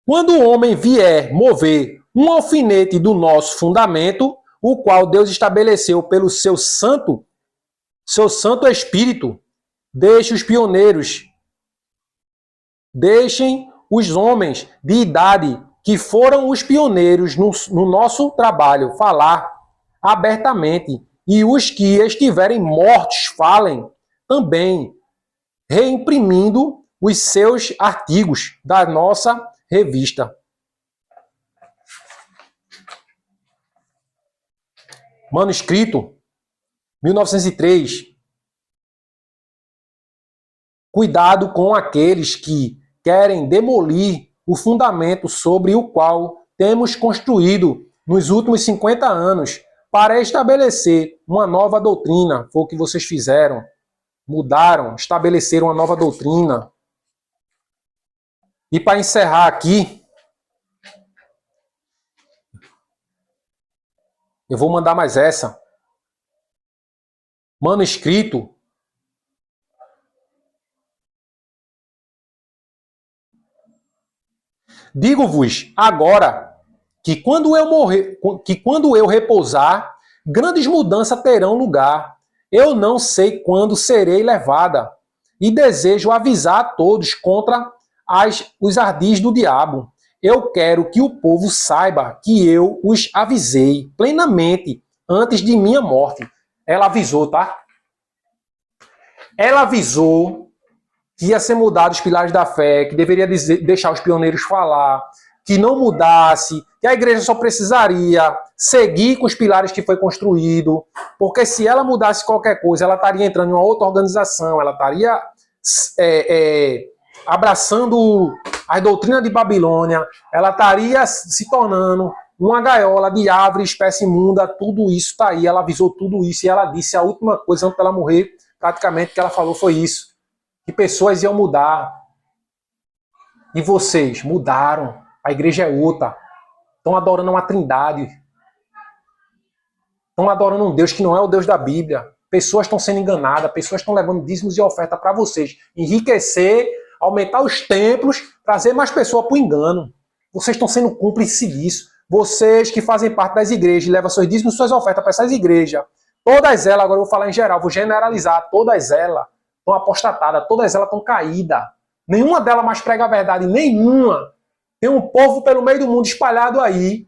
Quando o homem vier mover um alfinete do nosso fundamento, o qual Deus estabeleceu pelo seu santo Espírito, deixe os pioneiros, deixem os homens de idade que foram os pioneiros no nosso trabalho falar abertamente, e os que estiverem mortos falem também, reimprimindo os seus artigos da nossa revista. Manuscrito 1903. Cuidado com aqueles que querem demolir o fundamento sobre o qual temos construído nos últimos 50 anos para estabelecer uma nova doutrina. Foi o que vocês fizeram. Mudaram, estabeleceram uma nova doutrina. E para encerrar aqui, eu vou mandar mais essa. Manuscrito Digo-vos agora que quando eu repousar, grandes mudanças terão lugar. Eu não sei quando serei levada. E desejo avisar a todos contra os ardis do diabo. Eu quero que o povo saiba que eu os avisei plenamente antes de minha morte. Ela avisou, tá? Ela avisou que ia ser mudado os pilares da fé, que deveria deixar os pioneiros falar, que não mudasse, que a igreja só precisaria seguir com os pilares que foi construído, porque se ela mudasse qualquer coisa, ela estaria entrando em uma outra organização, ela estaria abraçando a doutrina de Babilônia, ela estaria se tornando uma gaiola de árvore, espécie imunda, tudo isso está aí, ela avisou tudo isso, e ela disse a última coisa antes dela morrer, praticamente, que ela falou foi isso, que pessoas iam mudar. E vocês mudaram. A igreja é outra. Estão adorando uma trindade. Estão adorando um Deus que não é o Deus da Bíblia. Pessoas estão sendo enganadas. Pessoas estão levando dízimos e oferta para vocês. Enriquecer, aumentar os templos, trazer mais pessoas para o engano. Vocês estão sendo cúmplices disso. Vocês que fazem parte das igrejas, levam seus dízimos e suas ofertas para essas igrejas. Todas elas, agora eu vou falar em geral, vou generalizar, todas elas estão apostatadas, todas elas estão caídas. Nenhuma delas mais prega a verdade, nenhuma. Tem um povo pelo meio do mundo espalhado aí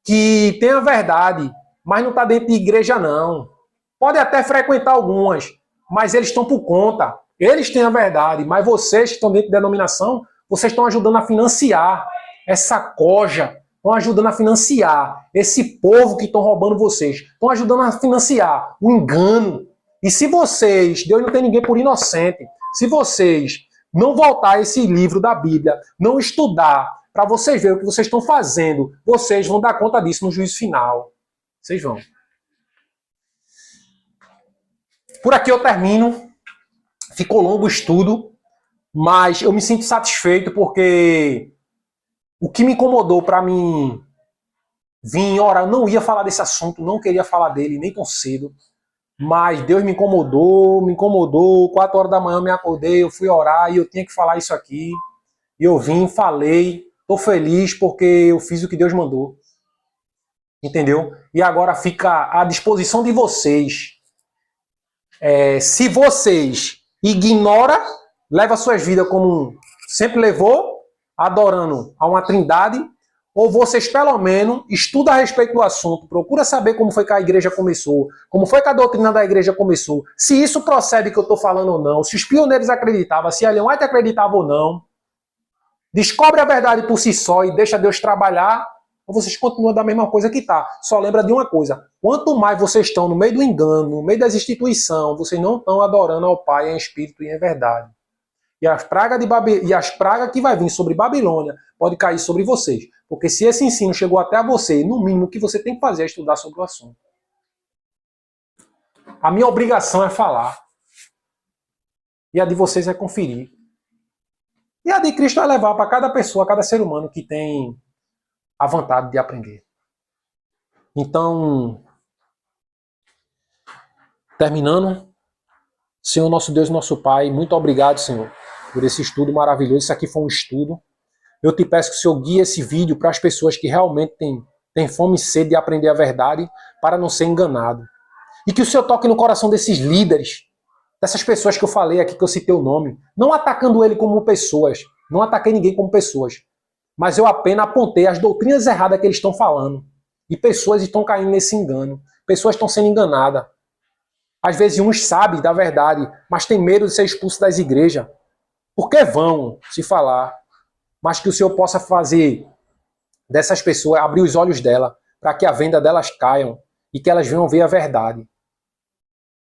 que tem a verdade, mas não está dentro de igreja, não. Pode até frequentar algumas, mas eles estão por conta. Eles têm a verdade, mas vocês que estão dentro da denominação, vocês estão ajudando a financiar essa coja, estão ajudando a financiar esse povo que estão roubando vocês, estão ajudando a financiar o engano. E se vocês, Deus não tem ninguém por inocente, se vocês não voltar a esse livro da Bíblia, não estudar, para vocês verem o que vocês estão fazendo, vocês vão dar conta disso no juízo final. Vocês vão. Por aqui eu termino. Ficou longo o estudo, mas eu me sinto satisfeito porque o que me incomodou para mim vir orar, eu não ia falar desse assunto, não queria falar dele nem tão cedo. Mas Deus me incomodou, 4 horas da manhã eu me acordei, eu fui orar e eu tinha que falar isso aqui. E eu vim, falei, estou feliz porque eu fiz o que Deus mandou. Entendeu? E agora fica à disposição de vocês. Se vocês ignoram, levam suas vidas como sempre levou, adorando a uma trindade, ou vocês pelo menos estudam a respeito do assunto, procura saber como foi que a igreja começou, como foi que a doutrina da igreja começou, se isso procede que eu estou falando ou não, se os pioneiros acreditavam, se Ellen White acreditava ou não, descobre a verdade por si só e deixa Deus trabalhar, ou vocês continuam da mesma coisa que tá. Só lembra de uma coisa, quanto mais vocês estão no meio do engano, no meio das instituições, vocês não estão adorando ao Pai em espírito e em verdade. E as pragas que vai vir sobre Babilônia pode cair sobre vocês. Porque se esse ensino chegou até a você, no mínimo o que você tem que fazer é estudar sobre o assunto. A minha obrigação é falar. E a de vocês é conferir. E a de Cristo é levar para cada pessoa, cada ser humano que tem a vontade de aprender. Então, terminando, Senhor nosso Deus, nosso Pai, muito obrigado, Senhor, por esse estudo maravilhoso. Isso aqui foi um estudo. Eu te peço que o Senhor guie esse vídeo para as pessoas que realmente têm fome e sede de aprender a verdade para não ser enganado. E que o Senhor toque no coração desses líderes, dessas pessoas que eu falei aqui, que eu citei o nome, não atacando ele como pessoas, não ataquei ninguém como pessoas, mas eu apenas apontei as doutrinas erradas que eles estão falando. E pessoas estão caindo nesse engano, pessoas estão sendo enganadas. Às vezes uns sabem da verdade, mas têm medo de ser expulsos das igrejas. Porque vão se falar. Mas que o Senhor possa fazer dessas pessoas, abrir os olhos dela, para que a venda delas caiam e que elas venham ver a verdade.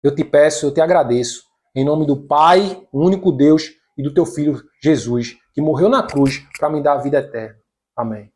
Eu te peço, eu te agradeço, em nome do Pai, o único Deus, e do teu Filho Jesus, que morreu na cruz para me dar a vida eterna. Amém.